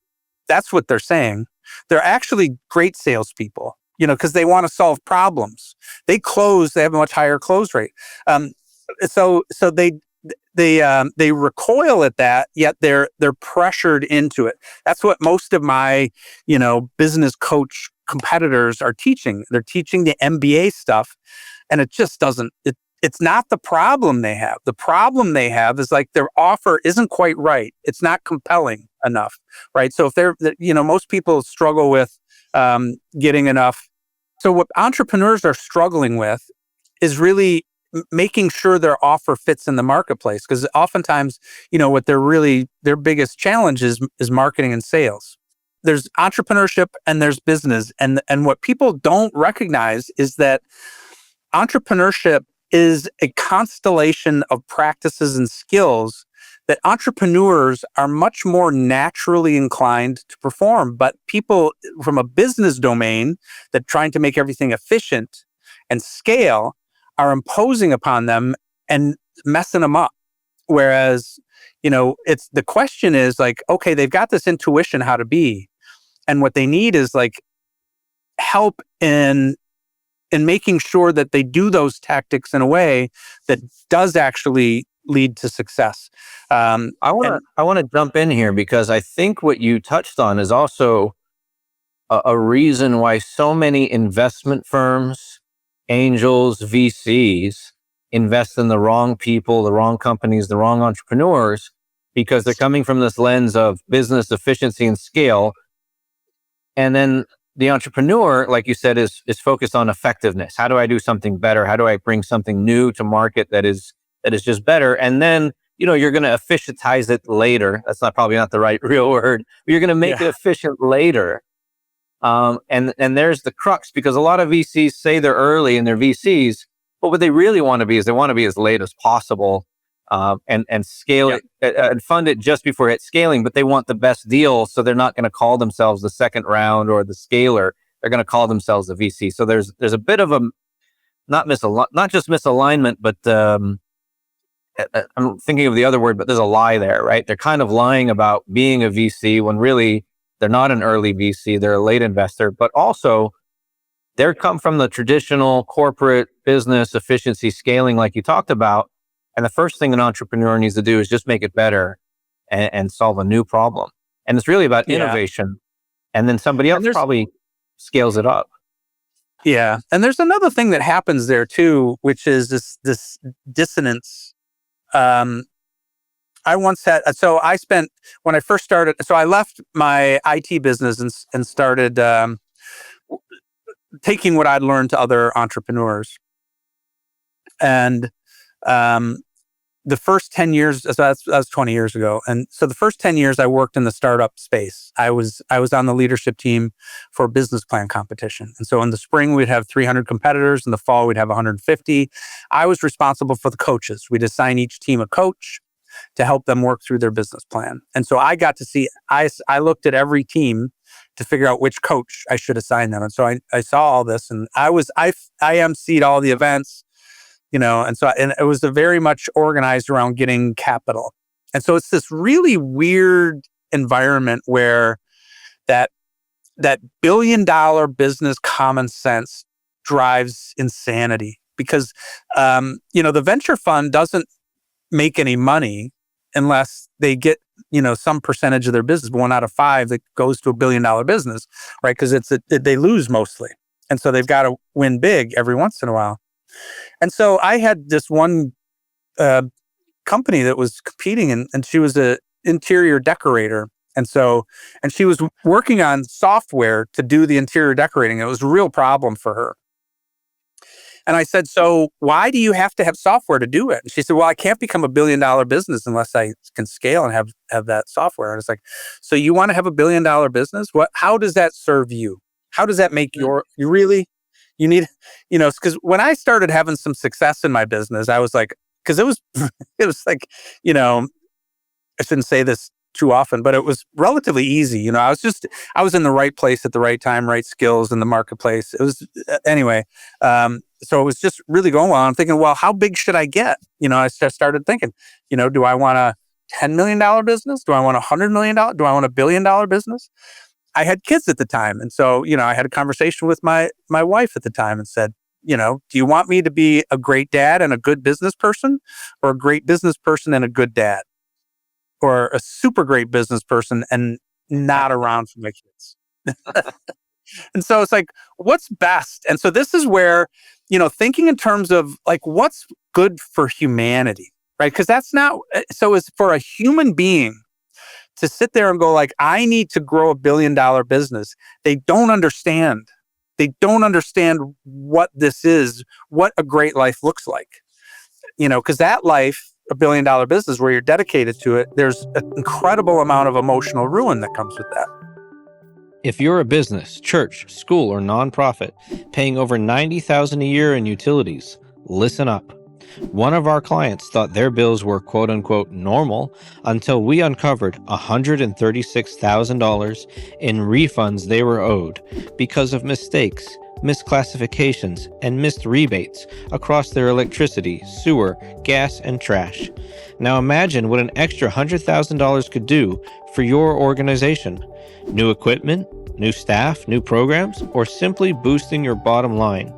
That's what they're saying. They're actually great salespeople, because they want to solve problems. They have a much higher close rate. So they recoil at that, yet they're pressured into it. That's what most of my, business coach competitors are teaching. They're teaching the MBA stuff, and it just doesn't. It's not the problem they have. The problem they have is like their offer isn't quite right. It's not compelling enough, right? So if most people struggle with getting enough. So what entrepreneurs are struggling with is really making sure their offer fits in the marketplace, because oftentimes, what their biggest challenge is marketing and sales. There's entrepreneurship and there's business, and what people don't recognize is that entrepreneurship is a constellation of practices and skills that entrepreneurs are much more naturally inclined to perform. But people from a business domain that trying to make everything efficient and scale are imposing upon them and messing them up. Whereas, it's the question is like, okay, they've got this intuition how to be, and what they need is like help in making sure that they do those tactics in a way that does actually lead to success. I want to jump in here because I think what you touched on is also a reason why so many investment firms, angels, VCs invest in the wrong people, the wrong companies, the wrong entrepreneurs, because they're coming from this lens of business efficiency and scale. And then the entrepreneur, like you said, is focused on effectiveness. How do I do something better? How do I bring something new to market that is just better? And then, you're going to efficientize it later. That's probably not the right real word, but you're going to make it efficient later. And there's the crux, because a lot of VCs say they're early in their VCs, but what they really want to be is they want to be as late as possible, and scale it and fund it just before it's scaling. But they want the best deal, so they're not going to call themselves the second round or the scaler. They're going to call themselves a VC. So there's a bit of a not just misalignment, but I'm thinking of the other word, but there's a lie there, right? They're kind of lying about being a VC when really they're not an early VC, they're a late investor, but also they come from the traditional corporate business efficiency scaling like you talked about. And the first thing an entrepreneur needs to do is just make it better and solve a new problem. And it's really about innovation. And then somebody else probably scales it up. Yeah. And there's another thing that happens there too, which is this dissonance. I once had, when I first started, so I left my IT business and started taking what I'd learned to other entrepreneurs. And the first 10 years, so that was 20 years ago. And so the first 10 years I worked in the startup space. I was on the leadership team for a business plan competition. And so in the spring, we'd have 300 competitors. In the fall, we'd have 150. I was responsible for the coaches. We'd assign each team a coach to help them work through their business plan. And so I got to see, I looked at every team to figure out which coach I should assign them. And so I saw all this, and I emceed all the events, and it was very much organized around getting capital. And so it's this really weird environment where that $1 billion business common sense drives insanity, because, the venture fund doesn't make any money unless they get, some percentage of their business, 1 out of 5 that goes to $1 billion business, right? Because they lose mostly. And so they've got to win big every once in a while. And so I had this one company that was competing, and she was an interior decorator. And she was working on software to do the interior decorating. It was a real problem for her. And I said, so why do you have to have software to do it? And she said, well, I can't become $1 billion business unless I can scale and have that software. And it's like, so you want to have $1 billion business? How does that serve you? How does that make you need, because when I started having some success in my business, I was like, because it was like, I shouldn't say this too often, but it was relatively easy. I was in the right place at the right time, right skills in the marketplace. It was anyway. So it was just really going well. I'm thinking, well, how big should I get? I just started thinking, do I want a $10 million business? Do I want $100 million? Do I want $1 billion business? I had kids at the time. And so, I had a conversation with my wife at the time and said, do you want me to be a great dad and a good business person, or a great business person and a good dad, or a super great business person and not around for my kids? And so it's like, what's best? And so this is where, thinking in terms of like, what's good for humanity, right? Because that's not, so it's for a human being to sit there and go like, I need to grow $1 billion business. They don't understand. They don't understand what this is, what a great life looks like. Because that life, $1 billion business where you're dedicated to it, there's an incredible amount of emotional ruin that comes with that. If you're a business, church, school, or nonprofit paying over $90,000 a year in utilities, listen up. One of our clients thought their bills were quote unquote normal until we uncovered $136,000 in refunds they were owed because of mistakes, misclassifications, and missed rebates across their electricity, sewer, gas, and trash. Now imagine what an extra $100,000 could do for your organization. New equipment, new staff, new programs, or simply boosting your bottom line.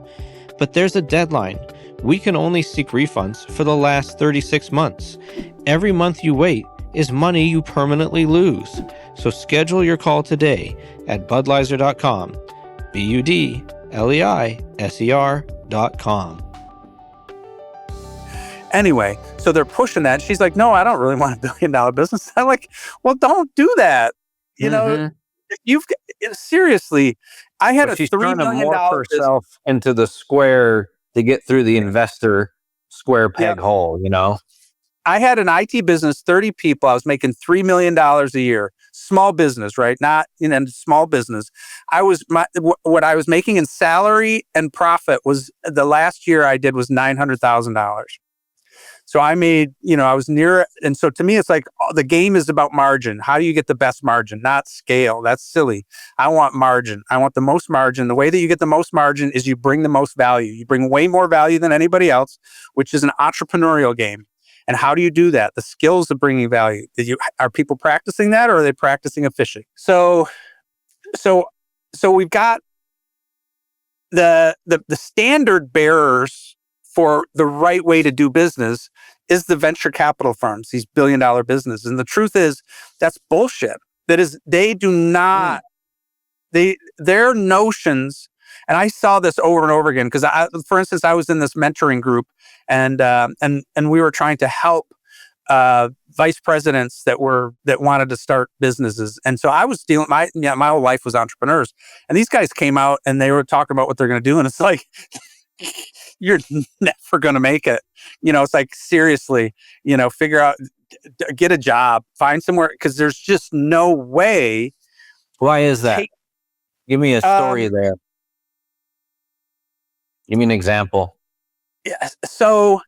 But there's a deadline. We can only seek refunds for the last 36 months. Every month you wait is money you permanently lose. So schedule your call today at budleiser.com, budleiser.com. Anyway, so they're pushing that. She's like, no, I don't really want $1 billion business. I'm like, well, don't do that. Seriously, I had a $3 million herself into the square to get through the investor square peg hole, I had an IT business, 30 people. I was making $3 million a year. Small business, right? Not small business. What I was making in salary and profit was the last year I did was $900,000. So I made, I was near it. And so to me, it's like the game is about margin. How do you get the best margin? Not scale. That's silly. I want margin. I want the most margin. The way that you get the most margin is you bring the most value. You bring way more value than anybody else, which is an entrepreneurial game. And how do you do that? The skills of bringing value. Are people practicing that, or are they practicing a fishing? So we've got the standard bearers for the right way to do business is the venture capital firms, these $1 billion businesses. And the truth is, that's bullshit. That is, they do not, their notions, and I saw this over and over again, because for instance, I was in this mentoring group and we were trying to help vice presidents that wanted to start businesses. And so I was dealing, my whole life was entrepreneurs. And these guys came out and they were talking about what they're going to do. And it's like, you're never going to make it. It's like, seriously, figure out, get a job, find somewhere, because there's just no way. Why is that? Give me a story there. Give me an example. Yeah. So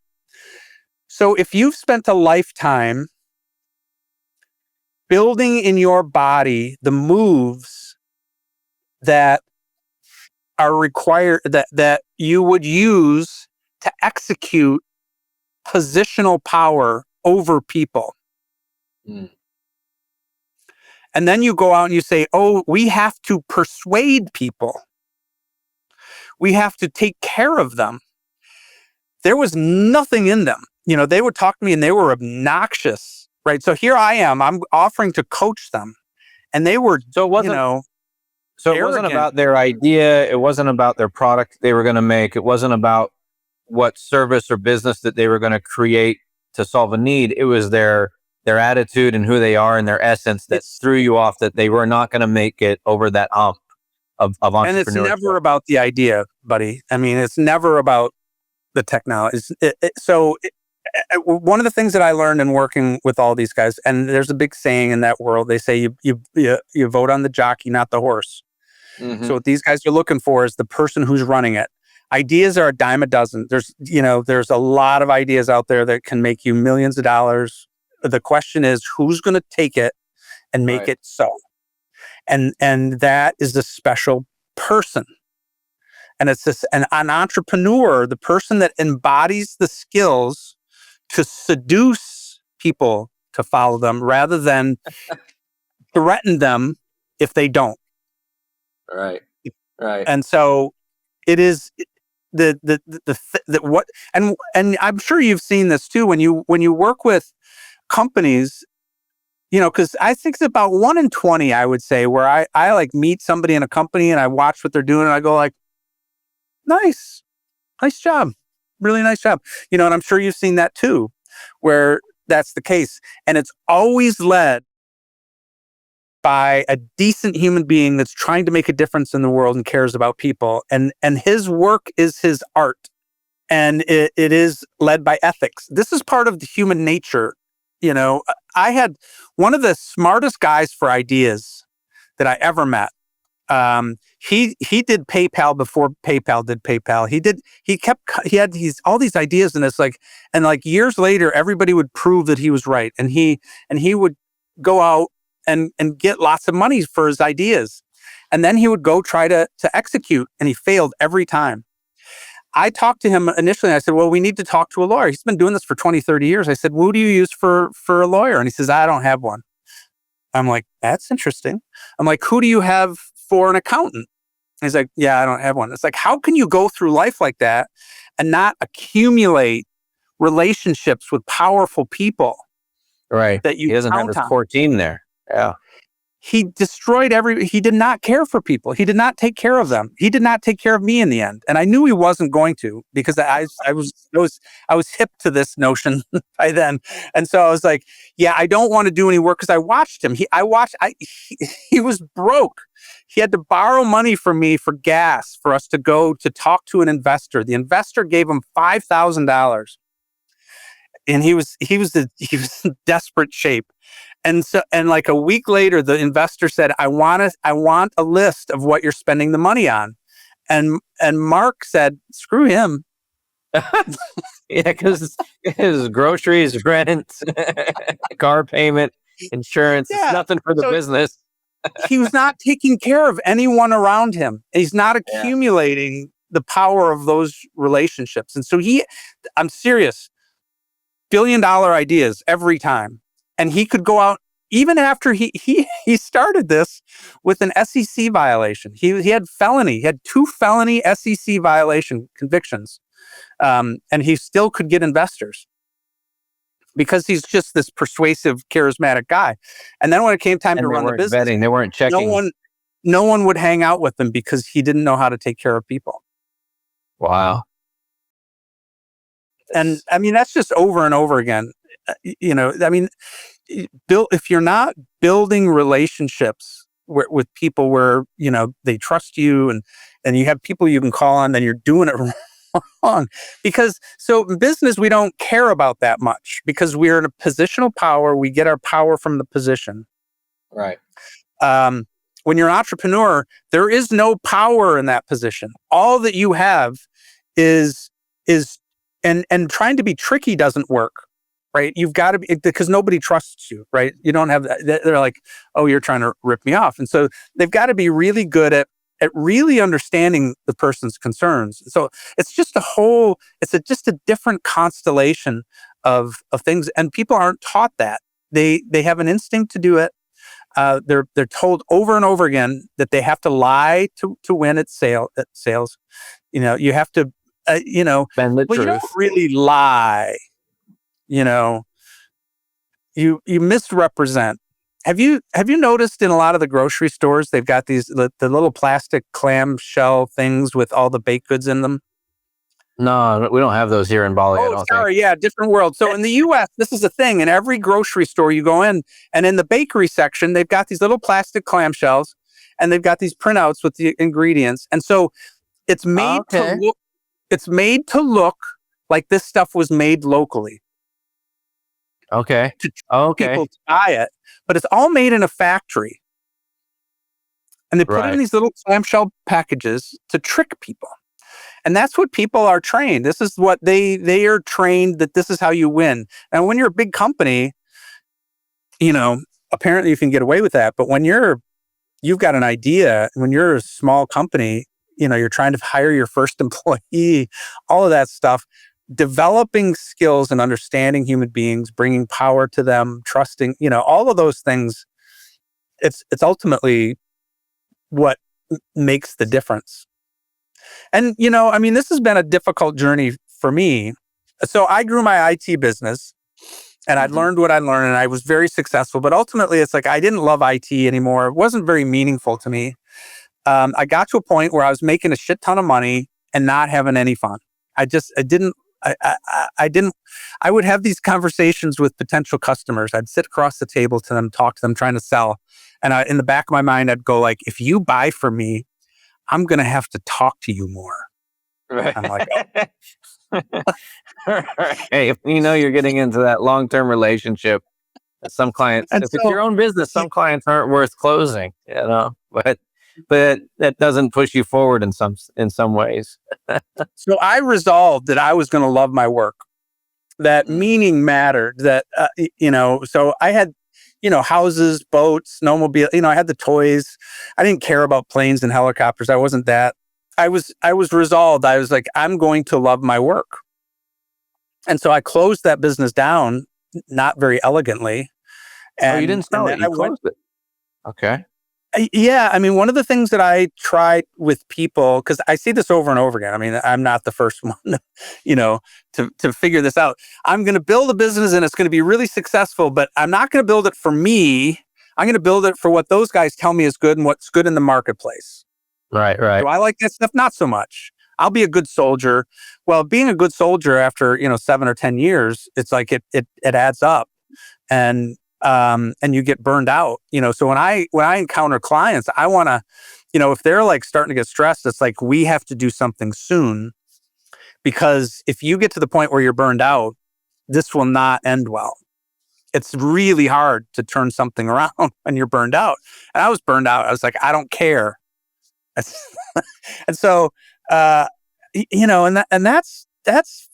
if you've spent a lifetime building in your body the moves that are required, that you would use to execute positional power over people. And then you go out and you say, oh, we have to persuade people. We have to take care of them. There was nothing in them. They would talk to me and they were obnoxious, right? So here I am, I'm offering to coach them. And they were, So it wasn't about their idea. It wasn't about their product they were going to make. It wasn't about what service or business that they were going to create to solve a need. It was their attitude and who they are and their essence that threw you off, that they were not going to make it over that hump of entrepreneurship. And it's never about the idea, buddy. I mean, it's never about the technology. One of the things that I learned in working with all these guys, and there's a big saying in that world, they say you vote on the jockey, not the horse. So what these guys are looking for is the person who's running it. Ideas are a dime a dozen. There's a lot of ideas out there that can make you millions of dollars. The question is, who's going to take it and make it so. And that is a special person. And it's an entrepreneur, the person that embodies the skills to seduce people to follow them rather than threaten them if they don't. Right. Right. And so it is the what, and I'm sure you've seen this too when you work with companies, because I think it's about 1 in 20, I would say, where I like meet somebody in a company and I watch what they're doing and I go like, nice job, really nice job. And I'm sure you've seen that too, where that's the case. And it's always led by a decent human being that's trying to make a difference in the world and cares about people. And his work is his art. And it is led by ethics. This is part of the human nature. I had one of the smartest guys for ideas that I ever met. He did PayPal before PayPal did PayPal. He had all these ideas, and it's like, and like years later, everybody would prove that he was right. And he would go out and get lots of money for his ideas. And then he would go try to execute, and he failed every time. I talked to him initially, and I said, well, we need to talk to a lawyer. He's been doing this for 20, 30 years. I said, who do you use for a lawyer? And he says, I don't have one. I'm like, that's interesting. I'm like, who do you have for an accountant? He's like, yeah, I don't have one. It's like, how can you go through life like that and not accumulate relationships with powerful people? Right. That you he doesn't have his core team there. Yeah. He destroyed he did not care for people. He did not take care of them. He did not take care of me in the end. And I knew he wasn't going to, because I was hip to this notion by then. And so I was like, yeah, I don't want to do any work, because I watched him. He was broke. He had to borrow money from me for gas for us to go to talk to an investor. The investor gave him $5,000. And he was in desperate shape. And so, and like a week later, the investor said, I want a list of what you're spending the money on. And Mark said, screw him. Yeah, because his groceries, rent, car payment, insurance, it's nothing for the business. He was not taking care of anyone around him. He's not accumulating the power of those relationships. And so I'm serious, $1 billion ideas every time. And he could go out, even after he started this with an SEC violation. He had 2 felony SEC violation convictions. And he still could get investors because he's just this persuasive, charismatic guy. And then when it came time to run the business, they weren't checking. No one would hang out with him because he didn't know how to take care of people. Wow. And I mean, that's just over and over again. If you're not building relationships with people where, they trust you and you have people you can call on, then you're doing it wrong. Because in business, we don't care about that much because we're in a position of power. We get our power from the position. Right. When you're an entrepreneur, there is no power in that position. All that you have is and trying to be tricky doesn't work. Right. You've got to be, because nobody trusts you. Right. You don't have that. They're like, oh, you're trying to rip me off. And so they've got to be really good at really understanding the person's concerns. So it's just just a different constellation of things. And people aren't taught that. They have an instinct to do it. They're told over and over again that they have to lie to win at sales. You have to, bend the truth. You don't really lie. You misrepresent. Have you noticed in a lot of the grocery stores, they've got the little plastic clamshell things with all the baked goods in them? No, we don't have those here in Bali. I don't think. Yeah, different world. So in the U.S., this is a thing. In every grocery store you go in, and in the bakery section, they've got these little plastic clamshells, and they've got these printouts with the ingredients. And so it's made to look like this stuff was made locally. Okay. To people to buy it, but it's all made in a factory. And they put it in these little clamshell packages to trick people. And that's what people are trained. This is what they are trained, that this is how you win. And when you're a big company, apparently you can get away with that. But when you've got an idea, when you're a small company, you're trying to hire your first employee, all of that stuff, developing skills and understanding human beings, bringing power to them, trusting, all of those things, it's ultimately what makes the difference. And, this has been a difficult journey for me. So I grew my IT business and I'd learned what I learned and I was very successful. But ultimately, it's like I didn't love IT anymore. It wasn't very meaningful to me. I got to a point where I was making a shit ton of money and not having any fun. I didn't. I would have these conversations with potential customers. I'd sit across the table to them, talk to them, trying to sell. And in the back of my mind, I'd go like, if you buy from me, I'm going to have to talk to you more. Right. I'm like, hey, if you're getting into that long-term relationship, some clients, if it's your own business, some clients aren't worth closing, but that doesn't push you forward in some ways. So I resolved that I was going to love my work, that meaning mattered, that, so I had, houses, boats, snowmobile, I had the toys. I didn't care about planes and helicopters. I wasn't that. I was resolved. I was like, I'm going to love my work. And so I closed that business down, not very elegantly. And you didn't sell it, you closed it. Okay. Yeah. One of the things that I tried with people, because I see this over and over again. I'm not the first one, to figure this out. I'm going to build a business and it's going to be really successful, but I'm not going to build it for me. I'm going to build it for what those guys tell me is good and what's good in the marketplace. Right. Do I like that stuff? Not so much. I'll be a good soldier. Well, being a good soldier after, 7 or 10 years, it's like it adds up. And you get burned out, so when I encounter clients, I want to, if they're like starting to get stressed, it's like, we have to do something soon, because if you get to the point where you're burned out, this will not end well. It's really hard to turn something around when you're burned out. And I was burned out. I was like, I don't care. And so, and that's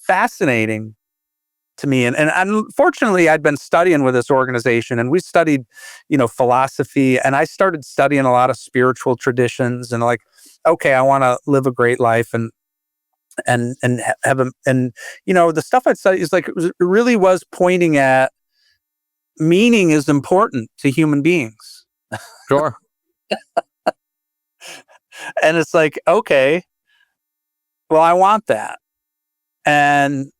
fascinating to me. And unfortunately, I'd been studying with this organization and we studied, philosophy, and I started studying a lot of spiritual traditions and like, okay, I want to live a great life and have the stuff I'd studied is like, it really was pointing at meaning is important to human beings. Sure. And it's like, okay, well, I want that. And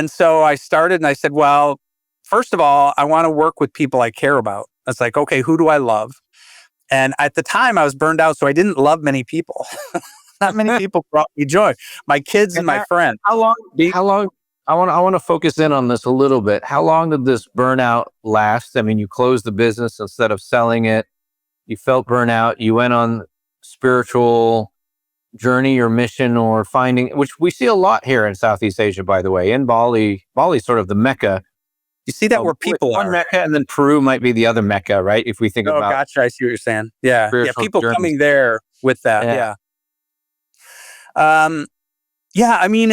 so I started and I said, well, first of all, I want to work with people I care about. It's like, okay, who do I love? And at the time I was burned out, so I didn't love many people. Not many people brought me joy. My kids and my friends. How long? I want to focus in on this a little bit. How long did this burnout last? You closed the business instead of selling it. You felt burnout. You went on spiritual journey or mission or finding, which we see a lot here in Southeast Asia, by the way. In Bali's sort of the Mecca. You see that where people are. One Mecca, and then Peru might be the other Mecca, right? If we think about. Oh, gotcha. I see what you're saying. Yeah. People journeys. Coming there with that. Yeah.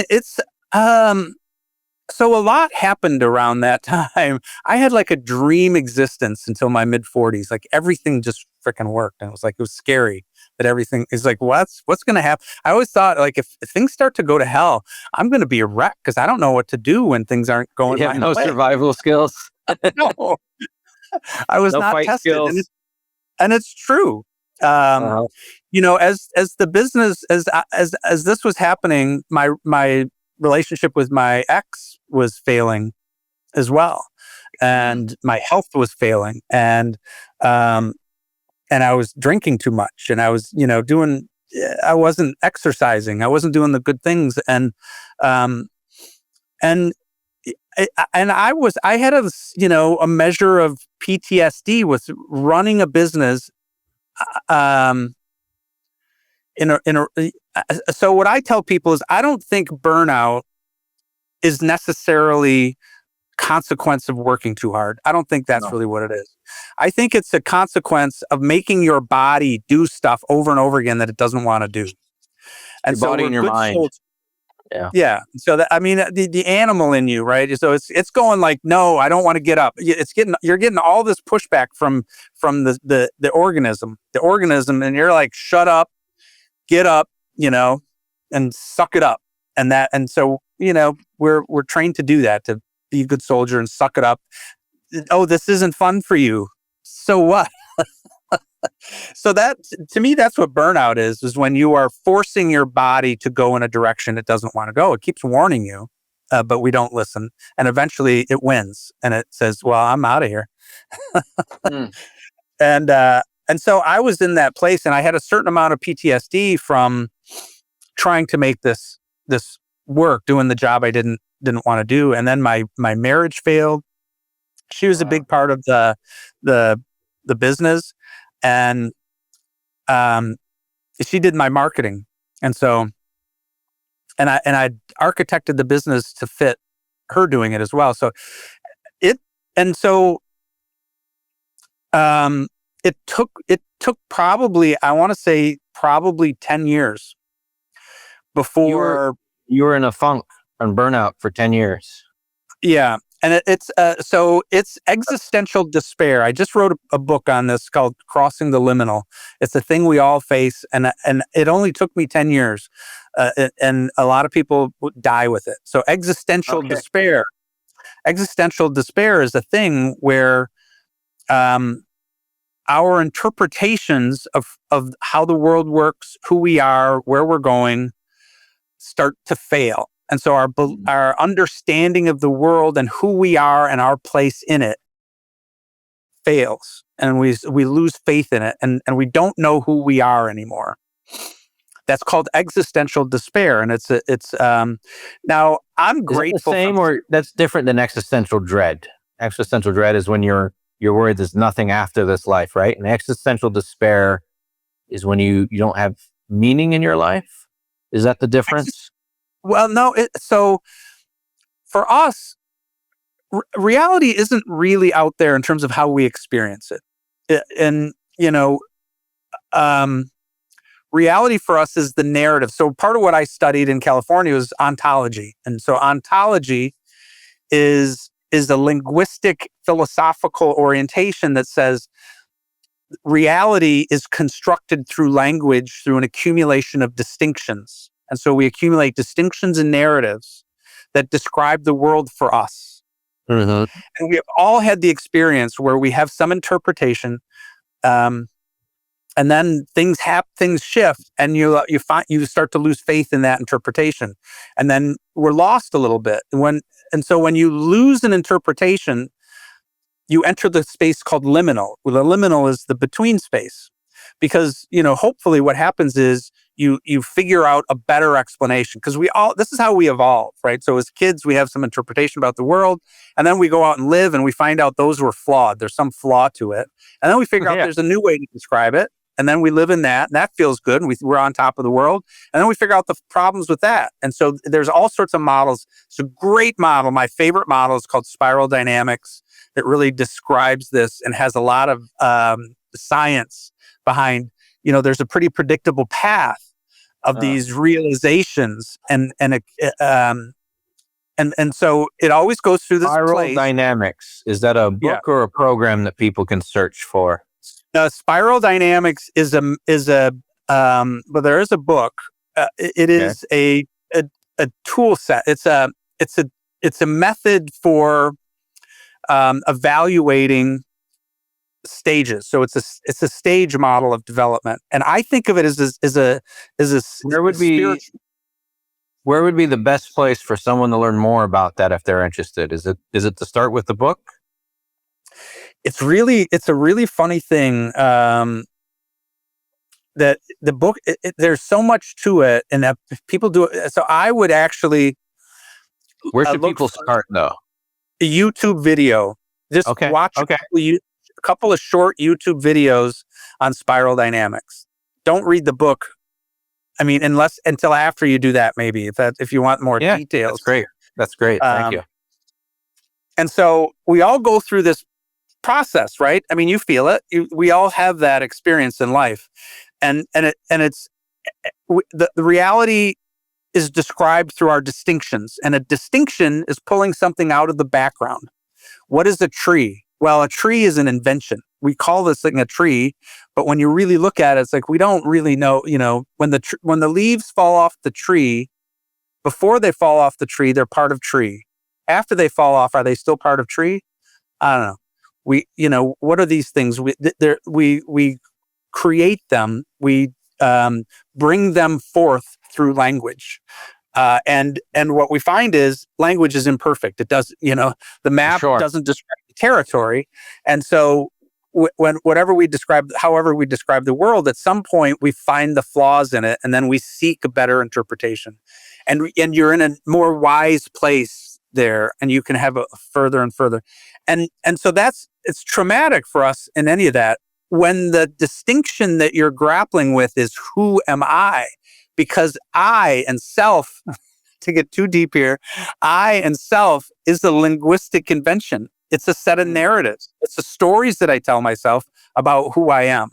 It's, so a lot happened around that time. I had like a dream existence until my mid 40s. Like everything just freaking worked. And it was scary that everything is like, what's going to happen? I always thought like, if things start to go to hell, I'm going to be a wreck because I don't know what to do when things aren't going. You have no survival skills. No, I was not tested. Skills. And it's true. As the business, as this was happening, my relationship with my ex was failing as well. And my health was failing. And I was drinking too much and I was, I wasn't exercising. I wasn't doing the good things. And I had a measure of PTSD with running a business. So what I tell people is I don't think burnout is necessarily consequence of working too hard. I don't think that's really what it is. I think it's a consequence of making your body do stuff over and over again that it doesn't want to do. And your body and your mind. Yeah. Yeah. So that, I mean, the animal in you, right? So it's going like, no, I don't want to get up. You're getting all this pushback from the organism, and you're like, shut up, get up, and suck it up. And so, we're trained to do that, to be a good soldier and suck it up. Oh, this isn't fun for you. So what? So that, to me, that's what burnout is when you are forcing your body to go in a direction it doesn't want to go. It keeps warning you, but we don't listen. And eventually it wins and it says, well, I'm out of here. Mm. And so I was in that place, and I had a certain amount of PTSD from trying to make this work, doing the job I didn't want to do. And then my marriage failed. She was a big part of the business, and she did my marketing, and so I architected the business to fit her doing it as well. So it and so it took probably, I want to say, probably 10 years before You were in a funk and burnout for 10 years. Yeah. And it's existential despair. I just wrote a book on this called Crossing the Liminal. It's a thing we all face, and it only took me 10 years, and a lot of people die with it. So existential despair is a thing where our interpretations of how the world works, who we are, where we're going, start to fail. And so our understanding of the world and who we are and our place in it fails. And we lose faith in it, and we don't know who we are anymore. That's called existential despair. And it's now I'm grateful. Is it the same, or that's different than existential dread? Existential dread is when you're worried there's nothing after this life, right? And existential despair is when you don't have meaning in your life. Is that the difference? Well, no. So for us, reality isn't really out there in terms of how we experience it. And, reality for us is the narrative. So part of what I studied in California was ontology. And so ontology is a linguistic philosophical orientation that says reality is constructed through language, through an accumulation of distinctions. And so we accumulate distinctions and narratives that describe the world for us. Mm-hmm. And we have all had the experience where we have some interpretation, and then things shift, and you start to lose faith in that interpretation, and then we're lost a little bit. And so when you lose an interpretation, you enter the space called liminal. Well, the liminal is the between space, because hopefully what happens is you figure out a better explanation, because this is how we evolve, right? So as kids, we have some interpretation about the world, and then we go out and live, and we find out those were flawed. There's some flaw to it, and then we figure out there's a new way to describe it, and then we live in that, and that feels good, and we're on top of the world, and then we figure out the problems with that. And so there's all sorts of models. It's a great model. My favorite model is called spiral dynamics, that really describes this and has a lot of science behind. There's a pretty predictable path of these realizations, and so it always goes through this Spiral dynamics. Is that a book or a program that people can search for? Spiral dynamics is but there is a book. It is a tool set. It's a method for evaluating stages. So it's a stage model of development, and I think of it as a where would be the best place for someone to learn more about that if they're interested? Is it to start with the book? It's a really funny thing, that the book, there's so much to it, and that people do it. So I would actually, where should people start though? A YouTube video. Just watch a couple of short YouTube videos on spiral dynamics. Don't read the book. I mean, until after you do that, maybe if you want more details. That's great. Thank you. And so we all go through this process, right? I mean, you feel it. We all have that experience in life, and it's the reality is described through our distinctions. And a distinction is pulling something out of the background. What is a tree? Well, a tree is an invention. We call this thing a tree, but when you really look at it, it's like we don't really know. When the leaves fall off the tree, before they fall off the tree, they're part of tree. After they fall off, are they still part of tree? I don't know. What are these things? We create them. We bring them forth through language. And what we find is language is imperfect. It does, the map doesn't describe the territory. And so however we describe the world, at some point we find the flaws in it, and then we seek a better interpretation. And you're in a more wise place there, and you can have a further and further. And so it's traumatic for us in any of that when the distinction that you're grappling with is who am I? Because I and self, to get too deep here, I and self is a linguistic convention. It's a set of narratives. It's the stories that I tell myself about who I am.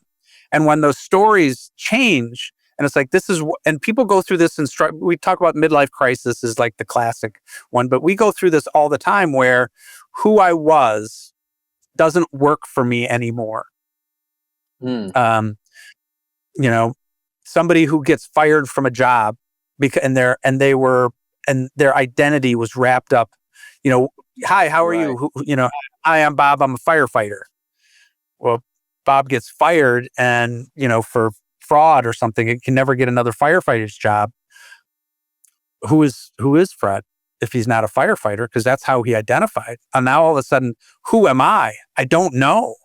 And when those stories change, and it's like, and people go through this we talk about midlife crisis is like the classic one, but we go through this all the time where who I was doesn't work for me anymore. Somebody who gets fired from a job because their identity was wrapped up, hi, how are you? Hi, I'm Bob. I'm a firefighter. Well, Bob gets fired and, for fraud or something, it can never get another firefighter's job. Who is Fred if he's not a firefighter? Because that's how he identified. And now all of a sudden, who am I? I don't know.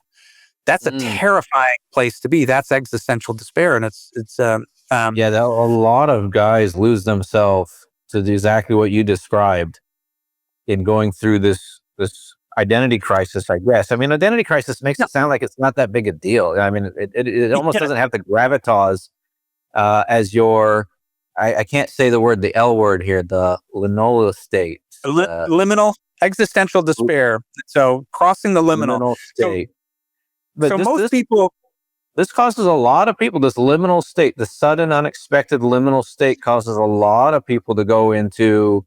That's a terrifying place to be. That's existential despair. And a lot of guys lose themselves to exactly what you described in going through this identity crisis, I guess. I mean, identity crisis makes it sound like it's not that big a deal. I mean, it almost doesn't have the gravitas as your, I can't say the L word here, the liminal state. Liminal existential despair. So crossing the liminal state. This causes a lot of people, this liminal state, the sudden unexpected liminal state causes a lot of people to go into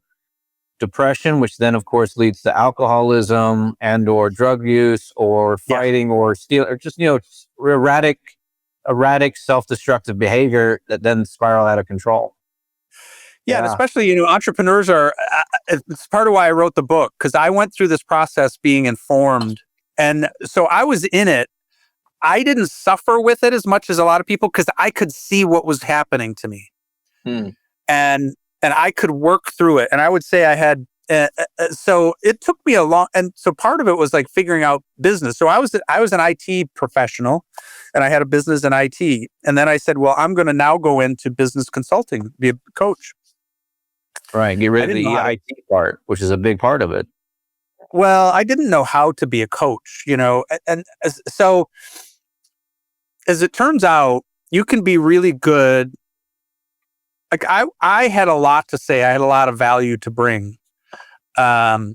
depression, which then of course leads to alcoholism and or drug use or fighting or steal or just, erratic self-destructive behavior that then spiral out of control. Yeah. And especially, entrepreneurs it's part of why I wrote the book, because I went through this process being informed. And so I was in it. I didn't suffer with it as much as a lot of people because I could see what was happening to me. And I could work through it. And I would say I had, so it took me and so part of it was like figuring out business. So I was an IT professional and I had a business in IT. And then I said, well, I'm going to now go into business consulting, be a coach. Right. Get rid of the IT part, which is a big part of it. Well, I didn't know how to be a coach, and so as it turns out, you can be really good. Like I had a lot to say. I had a lot of value to bring. But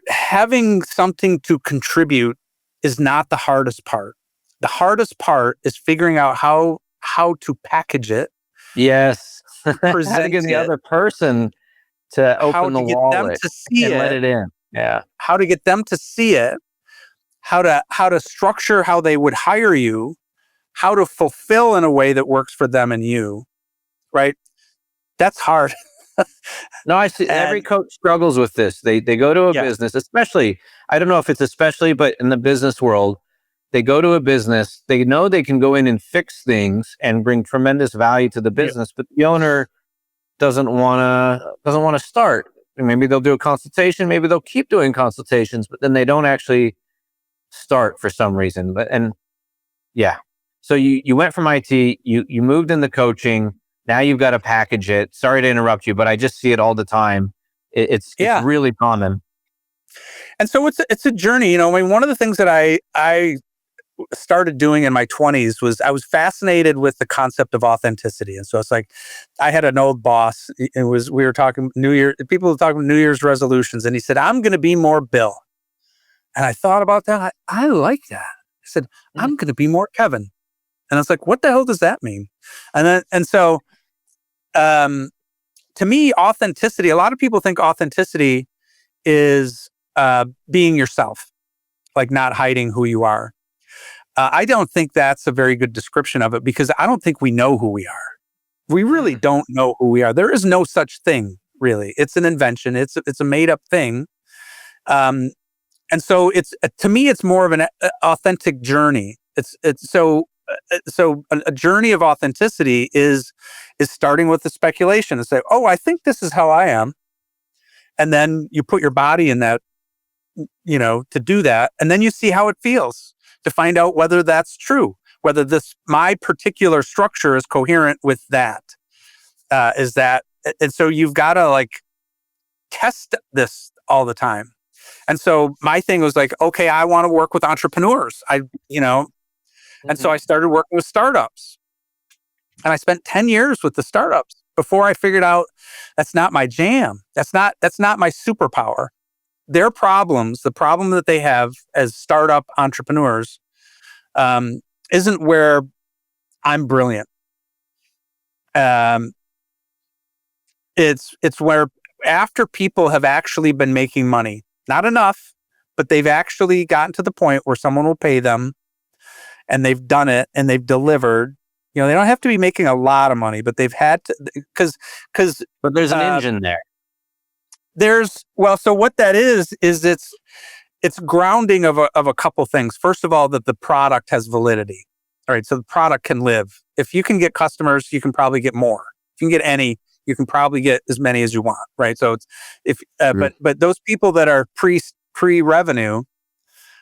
having something to contribute is not the hardest part. The hardest part is figuring out how to package it. Yes. Present get the other person to open the wallet and let it in. Yeah. How to get them to see it, how to structure how they would hire you, how to fulfill in a way that works for them and you, right? That's hard. No, I see every coach struggles with this. They go to a business, especially, I don't know if it's especially, but in the business world, they go to a business, they know they can go in and fix things and bring tremendous value to the business, but the owner doesn't want to start. Maybe they'll do a consultation, maybe they'll keep doing consultations, but then they don't actually start for some reason. So you went from IT, you moved into coaching. Now you've got to package it. Sorry to interrupt you, but I just see it all the time. It's really common. And so it's a journey. I mean, one of the things that I started doing in my 20s was I was fascinated with the concept of authenticity. And so it's like, I had an old boss. We were talking people were talking New Year's resolutions, and he said, I'm going to be more Bill. And I thought about that. I like that. I said, I'm going to be more Kevin. And I was like, what the hell does that mean? And so to me, authenticity, a lot of people think authenticity is being yourself, like not hiding who you are. I don't think that's a very good description of it, because I don't think we know who we are. We really don't know who we are. There is no such thing, really. It's an invention. It's a made up thing. And so to me, it's more of an authentic journey. So a journey of authenticity is starting with the speculation and say, oh, I think this is how I am. And then you put your body in that, to do that. And then you see how it feels to find out whether that's true, whether my particular structure is coherent with that. And so you've got to test this all the time. And so my thing was okay, I want to work with entrepreneurs. And so I started working with startups, and I spent 10 years with the startups before I figured out that's not my jam. That's not my superpower. Their problems, the problem that they have as startup entrepreneurs, isn't where I'm brilliant. It's where after people have actually been making money, not enough, but they've actually gotten to the point where someone will pay them, and they've done it and they've delivered. They don't have to be making a lot of money, but they've had to, but there's an engine there. So what that is it's grounding of a couple things. First of all, that the product has validity. All right. So the product can live. If you can get customers, you can probably get more. If you can get any, you can probably get as many as you want. Right. So it's but those people that are pre-revenue,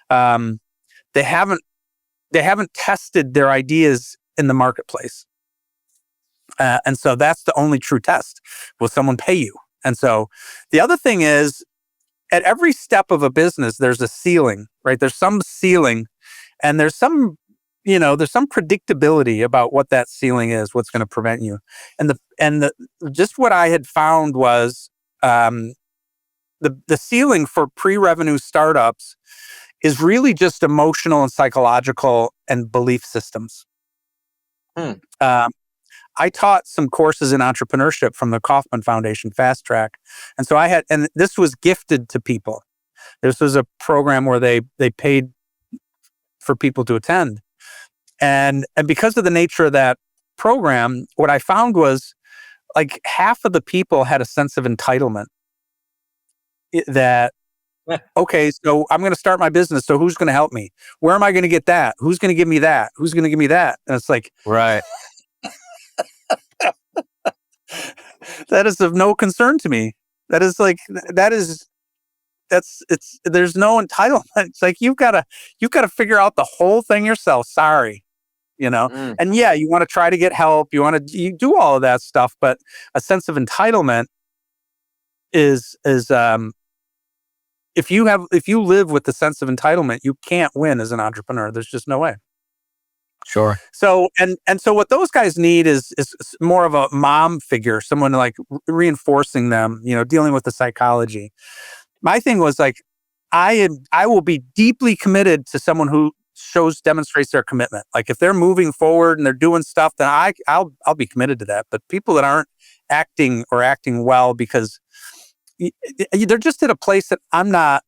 they haven't tested their ideas in the marketplace. And so that's the only true test. Will someone pay you? And so the other thing is, at every step of a business, there's a ceiling, right? There's some ceiling, and there's some predictability about what that ceiling is, what's going to prevent you. And just what I had found was the ceiling for pre-revenue startups is really just emotional and psychological and belief systems. I taught some courses in entrepreneurship from the Kauffman Foundation Fast Track. And so and this was gifted to people. This was a program where they paid for people to attend. And because of the nature of that program, what I found was half of the people had a sense of entitlement that, okay, so I'm going to start my business. So who's going to help me? Where am I going to get that? Who's going to give me that? Who's going to give me that? And it's right. That is of no concern to me. There's no entitlement. It's you've got to figure out the whole thing yourself. Sorry, and yeah, you want to try to get help. You do all of that stuff, but a sense of entitlement is if you live with the sense of entitlement, you can't win as an entrepreneur. There's just no way. Sure. So so what those guys need is more of a mom figure, someone reinforcing them, dealing with the psychology. My thing was I will be deeply committed to someone who demonstrates their commitment. If they're moving forward and they're doing stuff, then I'll be committed to that. But people that aren't acting well because they're just at a place that I'm not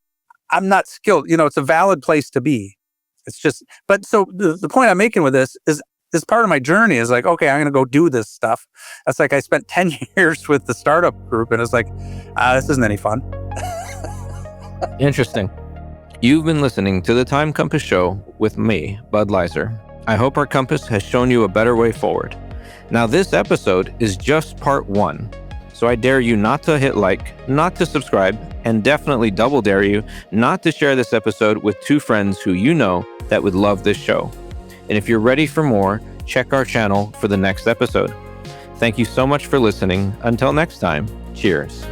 skilled. It's a valid place to be. It's just, but so the point I'm making with this is part of my journey is okay, I'm going to go do this stuff. That's I spent 10 years with the startup group, and it's this isn't any fun. Interesting. You've been listening to the Time Compass Show with me, Bud Leiser. I hope our compass has shown you a better way forward. Now, this episode is just part 1. So I dare you not to hit like, not to subscribe, and definitely double dare you not to share this episode with 2 friends who you know that would love this show. And if you're ready for more, check our channel for the next episode. Thank you so much for listening. Until next time, cheers.